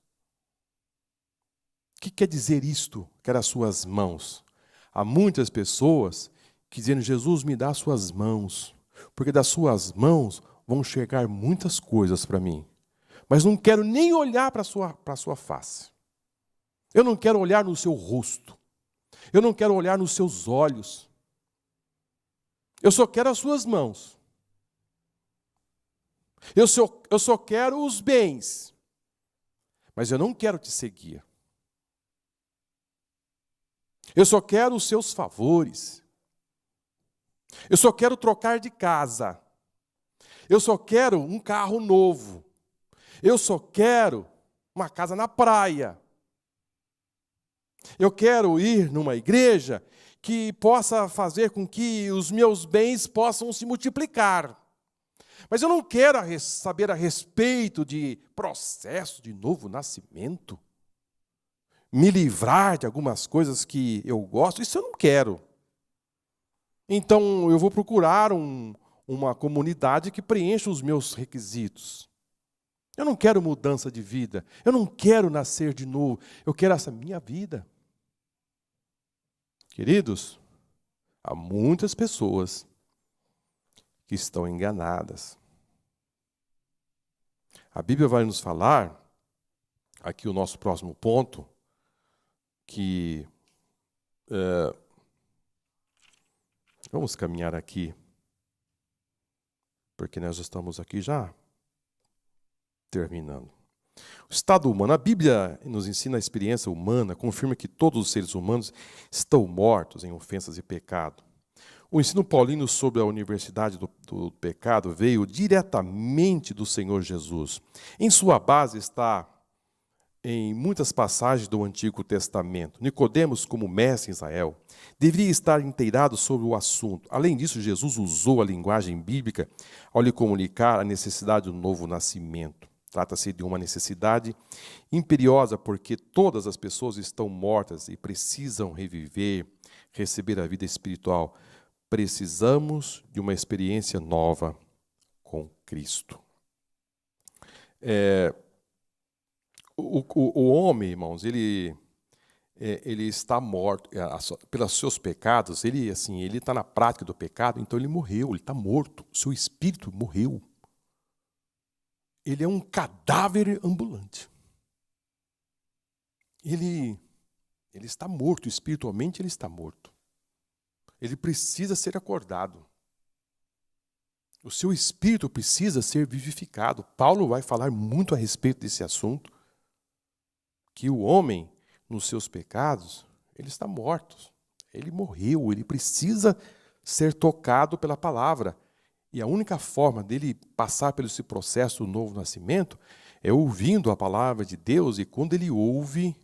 O que quer dizer isto, quer as suas mãos? Há muitas pessoas que dizem: Jesus, me dá as suas mãos, porque das suas mãos vão chegar muitas coisas para mim. Mas não quero nem olhar para a sua face. Eu não quero olhar no seu rosto. Eu não quero olhar nos seus olhos. Eu só quero as suas mãos. Eu só quero os bens. Mas eu não quero te seguir. Eu só quero os seus favores. Eu só quero trocar de casa. Eu só quero um carro novo. Eu só quero uma casa na praia. Eu quero ir numa igreja que possa fazer com que os meus bens possam se multiplicar. Mas eu não quero saber a respeito de processo de novo nascimento. Me livrar de algumas coisas que eu gosto, isso eu não quero. Então eu vou procurar uma comunidade que preencha os meus requisitos. Eu não quero mudança de vida. Eu não quero nascer de novo. Eu quero essa minha vida. Queridos, há muitas pessoas que estão enganadas. A Bíblia vai nos falar, aqui o nosso próximo ponto, que vamos caminhar aqui, porque nós estamos aqui já terminando. O estado humano. A Bíblia nos ensina a experiência humana, confirma que todos os seres humanos estão mortos em ofensas e pecado. O ensino paulino sobre a universidade do pecado veio diretamente do Senhor Jesus. Em sua base está em muitas passagens do Antigo Testamento. Nicodemos, como mestre em Israel, deveria estar inteirado sobre o assunto. Além disso, Jesus usou a linguagem bíblica ao lhe comunicar a necessidade do novo nascimento. Trata-se de uma necessidade imperiosa, porque todas as pessoas estão mortas e precisam reviver, receber a vida espiritual. Precisamos de uma experiência nova com Cristo. O homem, irmãos, ele está morto pelos seus pecados. Ele está na prática do pecado, então ele morreu, ele está morto. O seu espírito morreu. Ele é um cadáver ambulante. Ele está morto, espiritualmente ele está morto. Ele precisa ser acordado. O seu espírito precisa ser vivificado. Paulo vai falar muito a respeito desse assunto, que o homem, nos seus pecados, ele está morto. Ele morreu, ele precisa ser tocado pela palavra. E a única forma dele passar pelo esse processo do novo nascimento é ouvindo a palavra de Deus. E quando ele ouve,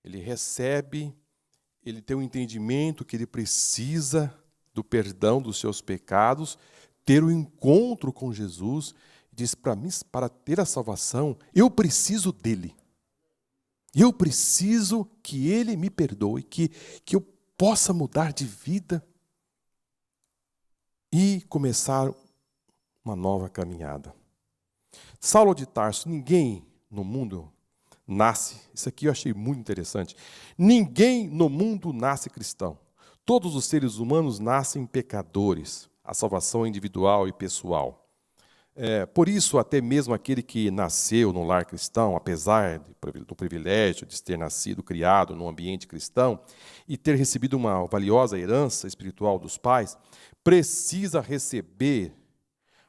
ele recebe, ele tem um entendimento que ele precisa do perdão dos seus pecados, ter um encontro com Jesus. Diz: para mim, para ter a salvação, eu preciso dele. E eu preciso que Ele me perdoe, que eu possa mudar de vida e começar uma nova caminhada. Saulo de Tarso, ninguém no mundo nasce, isso aqui eu achei muito interessante, ninguém no mundo nasce cristão. Todos os seres humanos nascem pecadores. A salvação é individual e pessoal. Por isso, até mesmo aquele que nasceu no lar cristão, apesar do privilégio de ter nascido, criado num ambiente cristão e ter recebido uma valiosa herança espiritual dos pais, precisa receber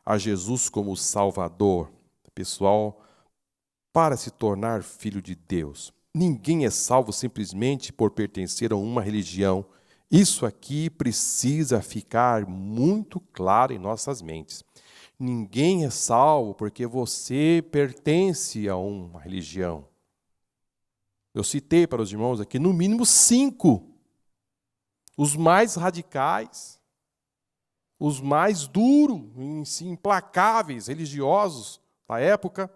a Jesus como Salvador pessoal para se tornar filho de Deus. Ninguém é salvo simplesmente por pertencer a uma religião. Isso aqui precisa ficar muito claro em nossas mentes. Ninguém é salvo porque você pertence a uma religião. Eu citei para os irmãos aqui, no mínimo 5. Os mais radicais, os mais duros, implacáveis, religiosos da época.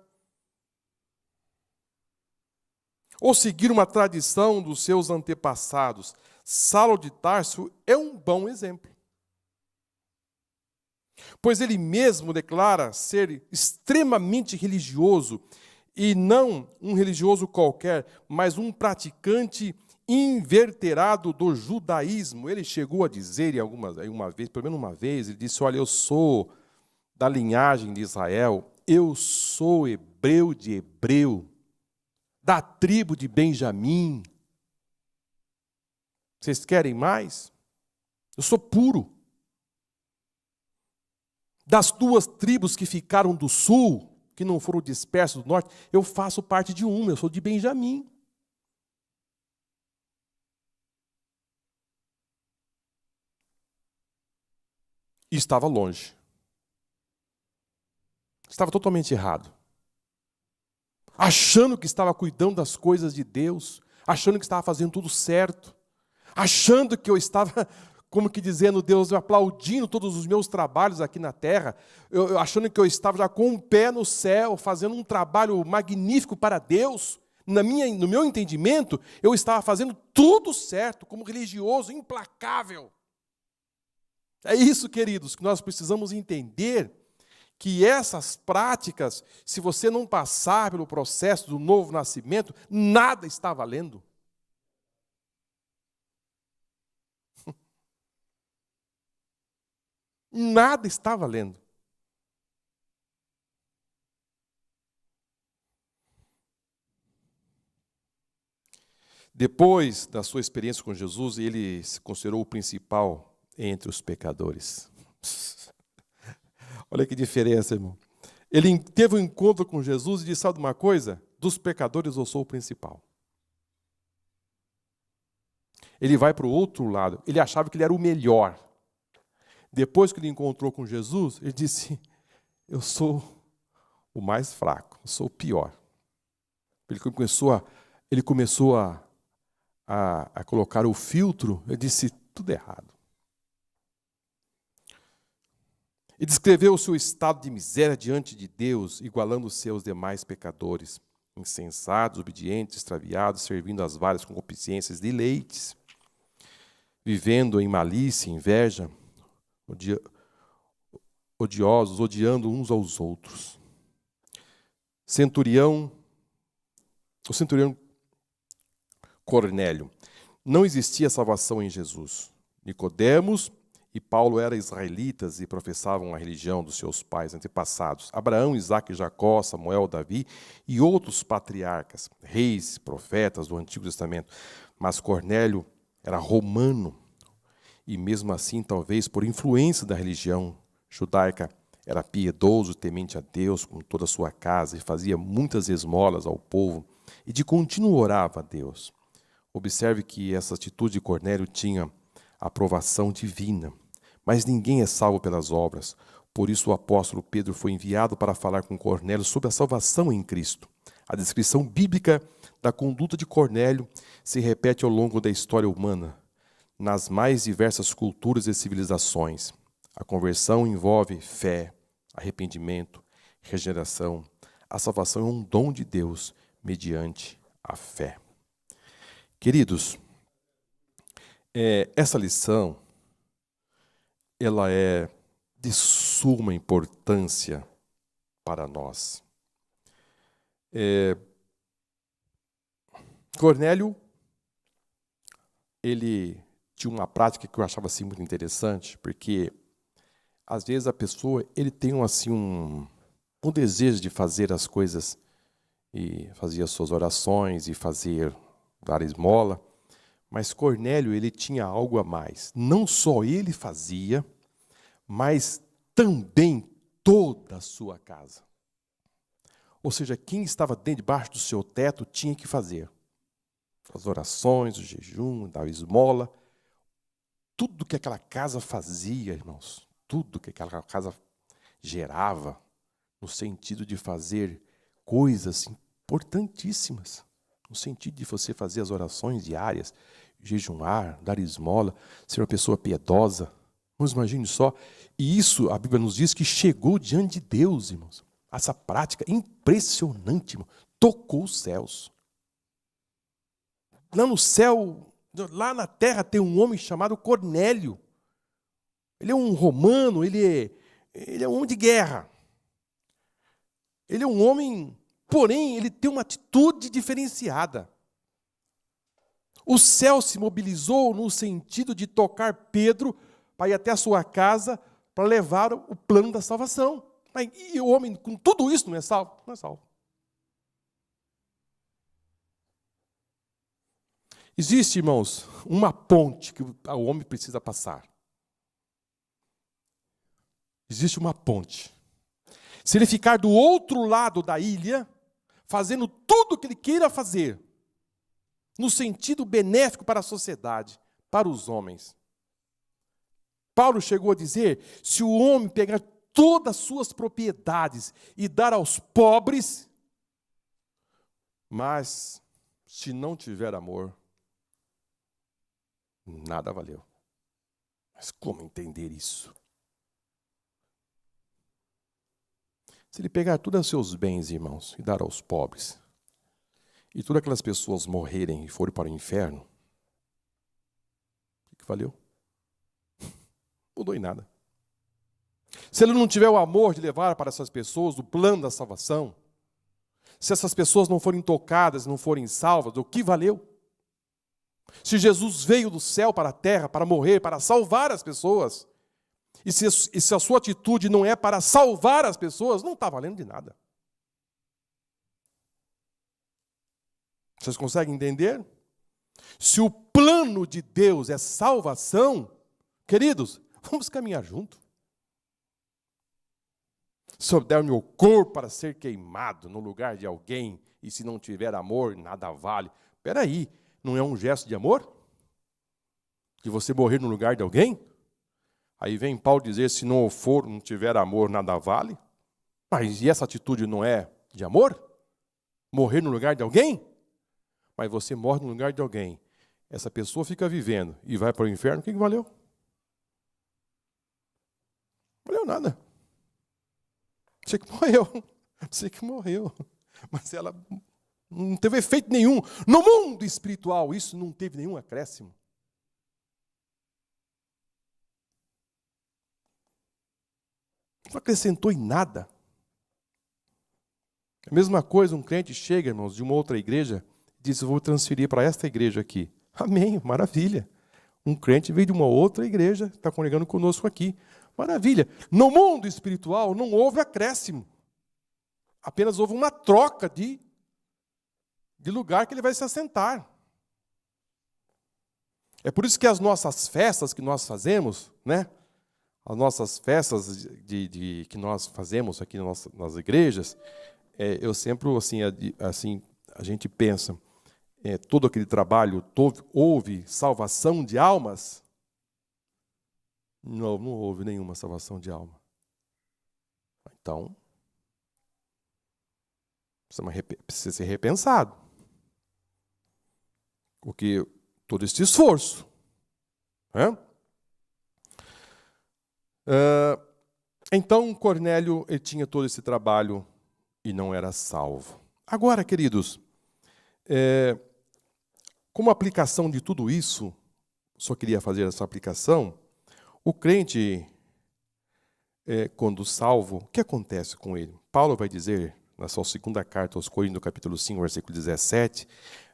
Ou seguir uma tradição dos seus antepassados. Saulo de Tarso é um bom exemplo. Pois ele mesmo declara ser extremamente religioso, e não um religioso qualquer, mas um praticante inverterado do judaísmo. Ele chegou a dizer, pelo menos uma vez, ele disse, olha, eu sou da linhagem de Israel, eu sou hebreu de hebreu, da tribo de Benjamim. Vocês querem mais? Eu sou puro. Das 2 tribos que ficaram do sul, que não foram dispersas do norte, eu faço parte de uma, eu sou de Benjamim. E estava longe. Estava totalmente errado. Achando que estava cuidando das coisas de Deus, achando que estava fazendo tudo certo, achando que eu estava, como que dizendo, Deus, aplaudindo todos os meus trabalhos aqui na terra, achando que eu estava já com o pé no céu, fazendo um trabalho magnífico para Deus. No meu entendimento, eu estava fazendo tudo certo, como religioso, implacável. É isso, queridos, que nós precisamos entender, que essas práticas, se você não passar pelo processo do novo nascimento, nada está valendo. Nada está valendo. Depois da sua experiência com Jesus, ele se considerou o principal entre os pecadores. Olha que diferença, irmão. Ele teve um encontro com Jesus e disse, sabe uma coisa? Dos pecadores eu sou o principal. Ele vai para o outro lado. Ele achava que ele era o melhor. Depois que ele encontrou com Jesus, ele disse, eu sou o mais fraco, eu sou o pior. Ele começou a colocar o filtro, ele disse, tudo errado. E descreveu o seu estado de miséria diante de Deus, igualando os seus demais pecadores, insensatos, obedientes, extraviados, servindo às várias concupiscências de deleites, vivendo em malícia, inveja, odiosos, odiando uns aos outros. O centurião Cornélio. Não existia salvação em Jesus. Nicodemos e Paulo eram israelitas e professavam a religião dos seus pais antepassados. Abraão, Isaque, Jacó, Samuel, Davi e outros patriarcas, reis, profetas do Antigo Testamento. Mas Cornélio era romano e mesmo assim, talvez por influência da religião judaica, era piedoso, temente a Deus com toda a sua casa e fazia muitas esmolas ao povo e de contínuo orava a Deus. Observe que essa atitude de Cornélio tinha aprovação divina. Mas ninguém é salvo pelas obras. Por isso o apóstolo Pedro foi enviado para falar com Cornélio sobre a salvação em Cristo. A descrição bíblica da conduta de Cornélio se repete ao longo da história humana, nas mais diversas culturas e civilizações. A conversão envolve fé, arrependimento, regeneração. A salvação é um dom de Deus mediante a fé. Queridos, essa lição, ela é de suma importância para nós. Cornélio, ele tinha uma prática que eu achava assim muito interessante, porque às vezes a pessoa ele tem um desejo de fazer as coisas e fazer as suas orações e dar esmola, mas Cornélio ele tinha algo a mais. Não só ele fazia, mas também toda a sua casa. Ou seja, quem estava debaixo do seu teto tinha que fazer as orações, o jejum, dar esmola. Tudo que aquela casa fazia, irmãos, tudo que aquela casa gerava, no sentido de fazer coisas importantíssimas, no sentido de você fazer as orações diárias, jejuar, dar esmola, ser uma pessoa piedosa. Vamos imagine só. E isso, a Bíblia nos diz que chegou diante de Deus, irmãos. Essa prática impressionante, irmão, tocou os céus. Lá no céu, lá na terra tem um homem chamado Cornélio. Ele é um romano, ele é um homem de guerra. Ele é um homem, porém, ele tem uma atitude diferenciada. O céu se mobilizou no sentido de tocar Pedro para ir até a sua casa para levar o plano da salvação. E o homem, com tudo isso, não é salvo? Não é salvo. Existe, irmãos, uma ponte que o homem precisa passar. Existe uma ponte. Se ele ficar do outro lado da ilha, fazendo tudo o que ele queira fazer, no sentido benéfico para a sociedade, para os homens. Paulo chegou a dizer, se o homem pegar todas as suas propriedades e dar aos pobres, mas se não tiver amor, nada valeu. Mas como entender isso? Se ele pegar todos os seus bens, irmãos, e dar aos pobres, e todas aquelas pessoas morrerem e forem para o inferno, o que valeu? Não mudou em nada. Se ele não tiver o amor de levar para essas pessoas o plano da salvação, se essas pessoas não forem tocadas, não forem salvas, o que valeu? Se Jesus veio do céu para a terra para morrer, para salvar as pessoas, e se a sua atitude não é para salvar as pessoas, não está valendo de nada. Vocês conseguem entender? Se o plano de Deus é salvação, queridos, vamos caminhar junto. Se eu der o meu corpo para ser queimado no lugar de alguém, e se não tiver amor, nada vale. Espera aí, não é um gesto de amor? De você morrer no lugar de alguém? Aí vem Paulo dizer, se não tiver amor, nada vale. Mas e essa atitude não é de amor? Morrer no lugar de alguém? Mas você morre no lugar de alguém. Essa pessoa fica vivendo e vai para o inferno, o que valeu? Não valeu nada. Você que morreu. Você que morreu. Mas ela não teve efeito nenhum. No mundo espiritual, isso não teve nenhum acréscimo. Não acrescentou em nada. A mesma coisa, um crente chega, irmãos, de uma outra igreja, e diz, eu vou transferir para esta igreja aqui. Amém, maravilha. Um crente veio de uma outra igreja, está congregando conosco aqui. Maravilha. No mundo espiritual não houve acréscimo. Apenas houve uma troca de lugar que ele vai se assentar. É por isso que as nossas festas que nós fazemos, né? As nossas festas que nós fazemos aqui nas igrejas, eu sempre, assim, a gente pensa, todo aquele trabalho, houve salvação de almas? Não houve nenhuma salvação de alma. Então, precisa ser repensado. Porque todo esse esforço, né? Então, Cornélio ele tinha todo esse trabalho e não era salvo. Agora, queridos, Como aplicação de tudo isso, só queria fazer essa aplicação, o crente, quando salvo, o que acontece com ele? Paulo vai dizer, na sua segunda carta aos Coríntios, no capítulo 5, versículo 17,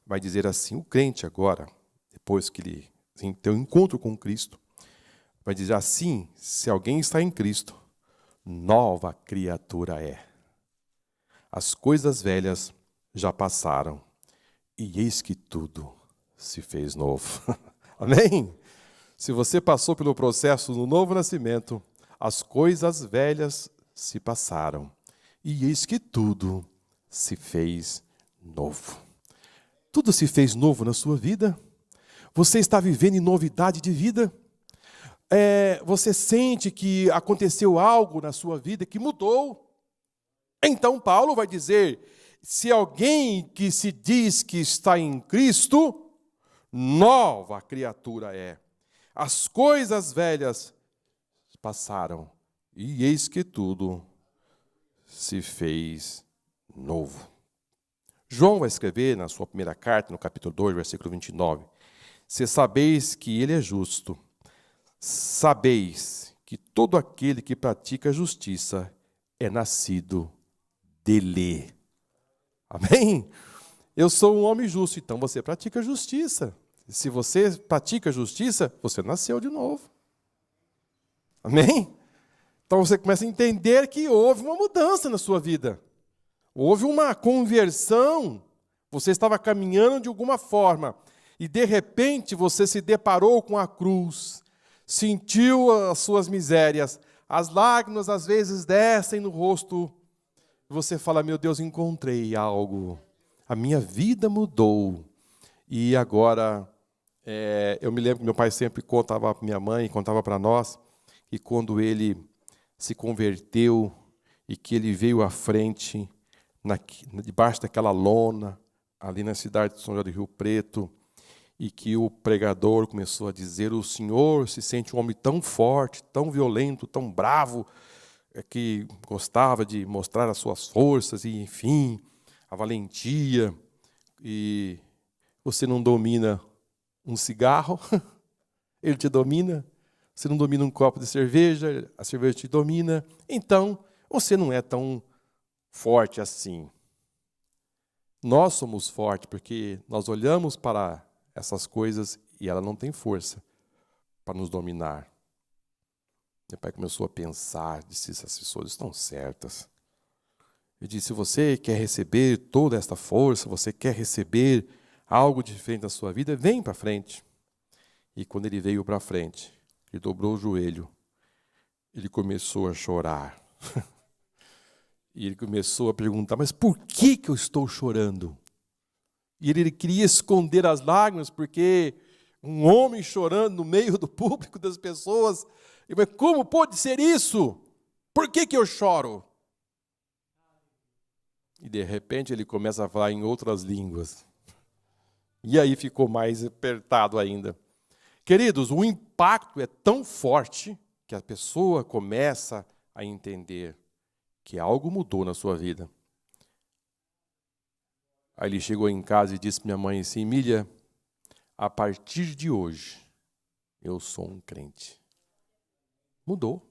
vai dizer assim, o crente agora, depois que ele tem um encontro com Cristo, vai dizer assim, se alguém está em Cristo, nova criatura é. As coisas velhas já passaram, e eis que tudo se fez novo. Amém? Se você passou pelo processo do novo nascimento, as coisas velhas se passaram, e eis que tudo se fez novo. Tudo se fez novo na sua vida? Você está vivendo em novidade de vida? Você sente que aconteceu algo na sua vida que mudou? Então Paulo vai dizer, se alguém que se diz que está em Cristo, nova criatura é. As coisas velhas passaram, e eis que tudo se fez novo. João vai escrever na sua primeira carta, no capítulo 2, versículo 29, se sabeis que ele é justo, sabeis que todo aquele que pratica justiça é nascido dele. Amém? Eu sou um homem justo, então você pratica justiça. Se você pratica justiça, você nasceu de novo. Amém? Então você começa a entender que houve uma mudança na sua vida. Houve uma conversão. Você estava caminhando de alguma forma e de repente você se deparou com a cruz, sentiu as suas misérias, as lágrimas às vezes descem no rosto. Você fala, meu Deus, encontrei algo. A minha vida mudou. E agora, eu me lembro que meu pai sempre contava para minha mãe, contava para nós, que quando ele se converteu e que ele veio à frente, debaixo daquela lona, ali na cidade de São José do Rio Preto, e que o pregador começou a dizer, o senhor se sente um homem tão forte, tão violento, tão bravo, que gostava de mostrar as suas forças, e enfim, a valentia, e você não domina um cigarro, ele te domina, você não domina um copo de cerveja, a cerveja te domina, então você não é tão forte assim. Nós somos fortes porque nós olhamos para essas coisas e ela não tem força para nos dominar. Meu pai começou a pensar, disse, essas pessoas estão certas. Eu disse, se você quer receber toda esta força, você quer receber algo diferente da sua vida, vem para frente. E quando ele veio para frente, ele dobrou o joelho, ele começou a chorar. E ele começou a perguntar, mas por que eu estou chorando? E ele queria esconder as lágrimas, porque um homem chorando no meio do público das pessoas, mas como pode ser isso? Por que eu choro? E de repente ele começa a falar em outras línguas. E aí ficou mais apertado ainda. Queridos, o impacto é tão forte que a pessoa começa a entender que algo mudou na sua vida. Aí ele chegou em casa e disse para minha mãe assim, Emília, a partir de hoje, eu sou um crente. Mudou.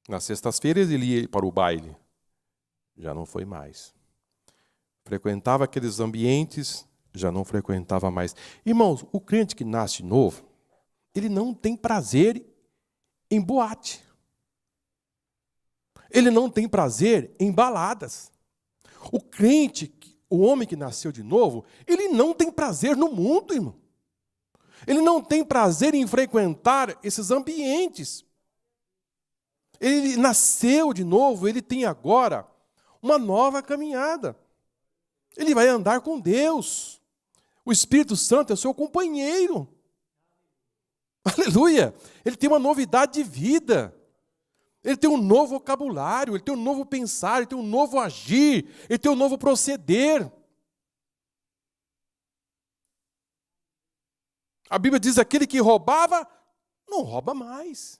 Nas sextas-feiras ele ia para o baile. Já não foi mais. Frequentava aqueles ambientes, já não frequentava mais. Irmãos, o crente que nasce novo, ele não tem prazer em boate. Ele não tem prazer em baladas. O crente, o homem que nasceu de novo, ele não tem prazer no mundo, irmão. Ele não tem prazer em frequentar esses ambientes. Ele nasceu de novo, ele tem agora uma nova caminhada. Ele vai andar com Deus. O Espírito Santo é o seu companheiro. Aleluia! Ele tem uma novidade de vida. Ele tem um novo vocabulário, ele tem um novo pensar, ele tem um novo agir, ele tem um novo proceder. A Bíblia diz, aquele que roubava, não rouba mais.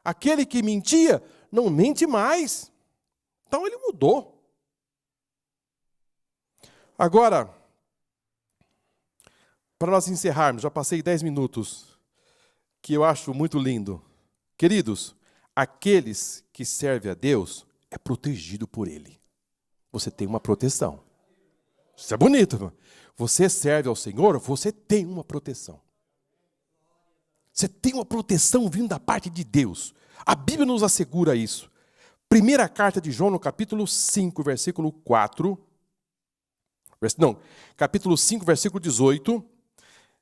Aquele que mentia, não mente mais. Então ele mudou. Agora, para nós encerrarmos, já passei 10 minutos, que eu acho muito lindo. Queridos, aqueles que servem a Deus é protegido por Ele. Você tem uma proteção. Isso é bonito, irmão. Você serve ao Senhor, você tem uma proteção. Você tem uma proteção vindo da parte de Deus. A Bíblia nos assegura isso. Primeira carta de João, no capítulo 5, versículo 4. Capítulo 5, versículo 18,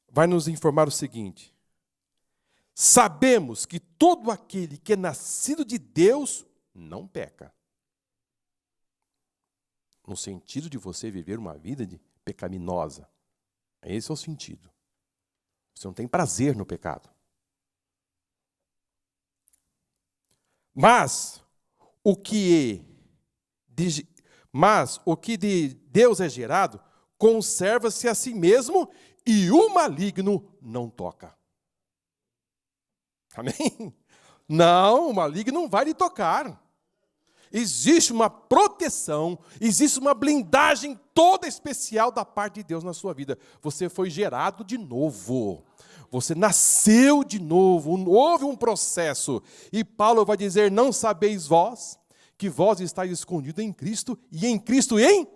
vai nos informar o seguinte: sabemos que todo aquele que é nascido de Deus não peca. No sentido de você viver uma vida pecaminosa. Esse é o sentido. Você não tem prazer no pecado. Mas o que de Deus é gerado, conserva-se a si mesmo e o maligno não toca. Amém? Não, o maligno não vai lhe tocar. Existe uma proteção, existe uma blindagem toda especial da parte de Deus na sua vida. Você foi gerado de novo. Você nasceu de novo. Houve um processo. E Paulo vai dizer: não sabeis vós que vós estáis escondidos em Cristo e em Cristo em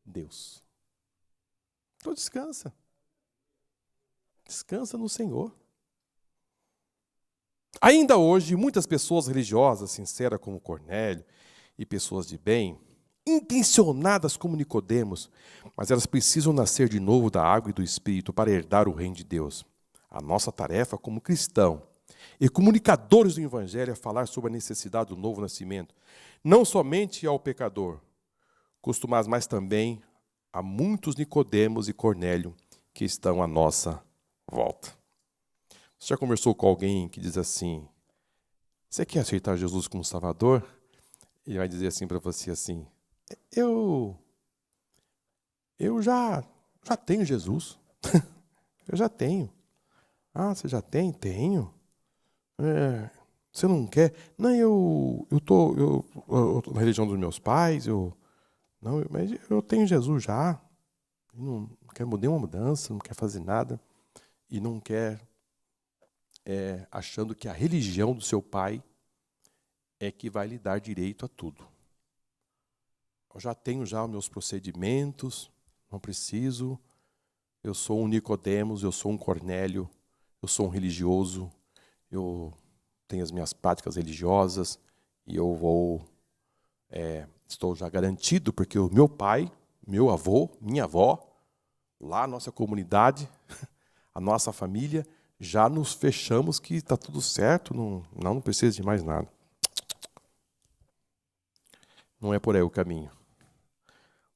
Deus. Então descansa. Descansa no Senhor. Ainda hoje, muitas pessoas religiosas, sinceras como Cornélio, e pessoas de bem, intencionadas como Nicodemos, mas elas precisam nascer de novo da água e do Espírito para herdar o reino de Deus. A nossa tarefa como cristão e comunicadores do Evangelho é falar sobre a necessidade do novo nascimento, não somente ao pecador, mas também a muitos Nicodemos e Cornélio que estão à nossa volta. Você já conversou com alguém que diz assim: você quer aceitar Jesus como Salvador? Ele vai dizer assim para você assim: eu já tenho Jesus. Eu já tenho. Ah, você já tem? Tenho. Você não quer? Não, eu tô na religião dos meus pais, mas eu tenho Jesus já. Não quero mudar uma mudança, não quer fazer nada. E não quer, achando que a religião do seu pai é que vai lhe dar direito a tudo. Eu já tenho os meus procedimentos, não preciso. Eu sou um Nicodemos, eu sou um Cornélio, eu sou um religioso, eu tenho as minhas práticas religiosas e eu estou já garantido, porque o meu pai, meu avô, minha avó, lá a nossa comunidade, a nossa família, já nos fechamos que está tudo certo, não precisa de mais nada. Não é por aí o caminho.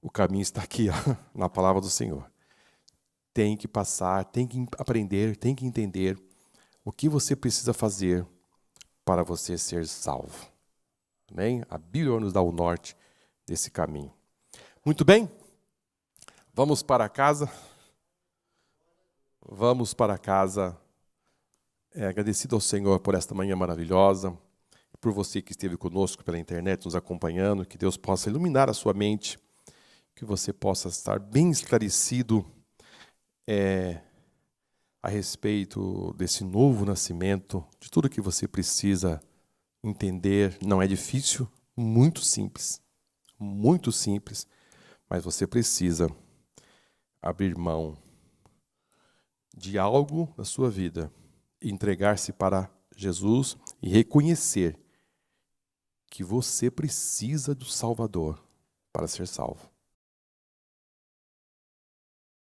O caminho está aqui, na palavra do Senhor. Tem que passar, tem que aprender, tem que entender o que você precisa fazer para você ser salvo. Amém? A Bíblia nos dá o norte desse caminho. Muito bem? Vamos para casa. Vamos para casa. Agradecido ao Senhor por esta manhã maravilhosa. Por você que esteve conosco pela internet, nos acompanhando, que Deus possa iluminar a sua mente, que você possa estar bem esclarecido a respeito desse novo nascimento, de tudo que você precisa entender. Não é difícil, muito simples, mas você precisa abrir mão de algo da sua vida, entregar-se para Jesus e reconhecer que você precisa do Salvador para ser salvo.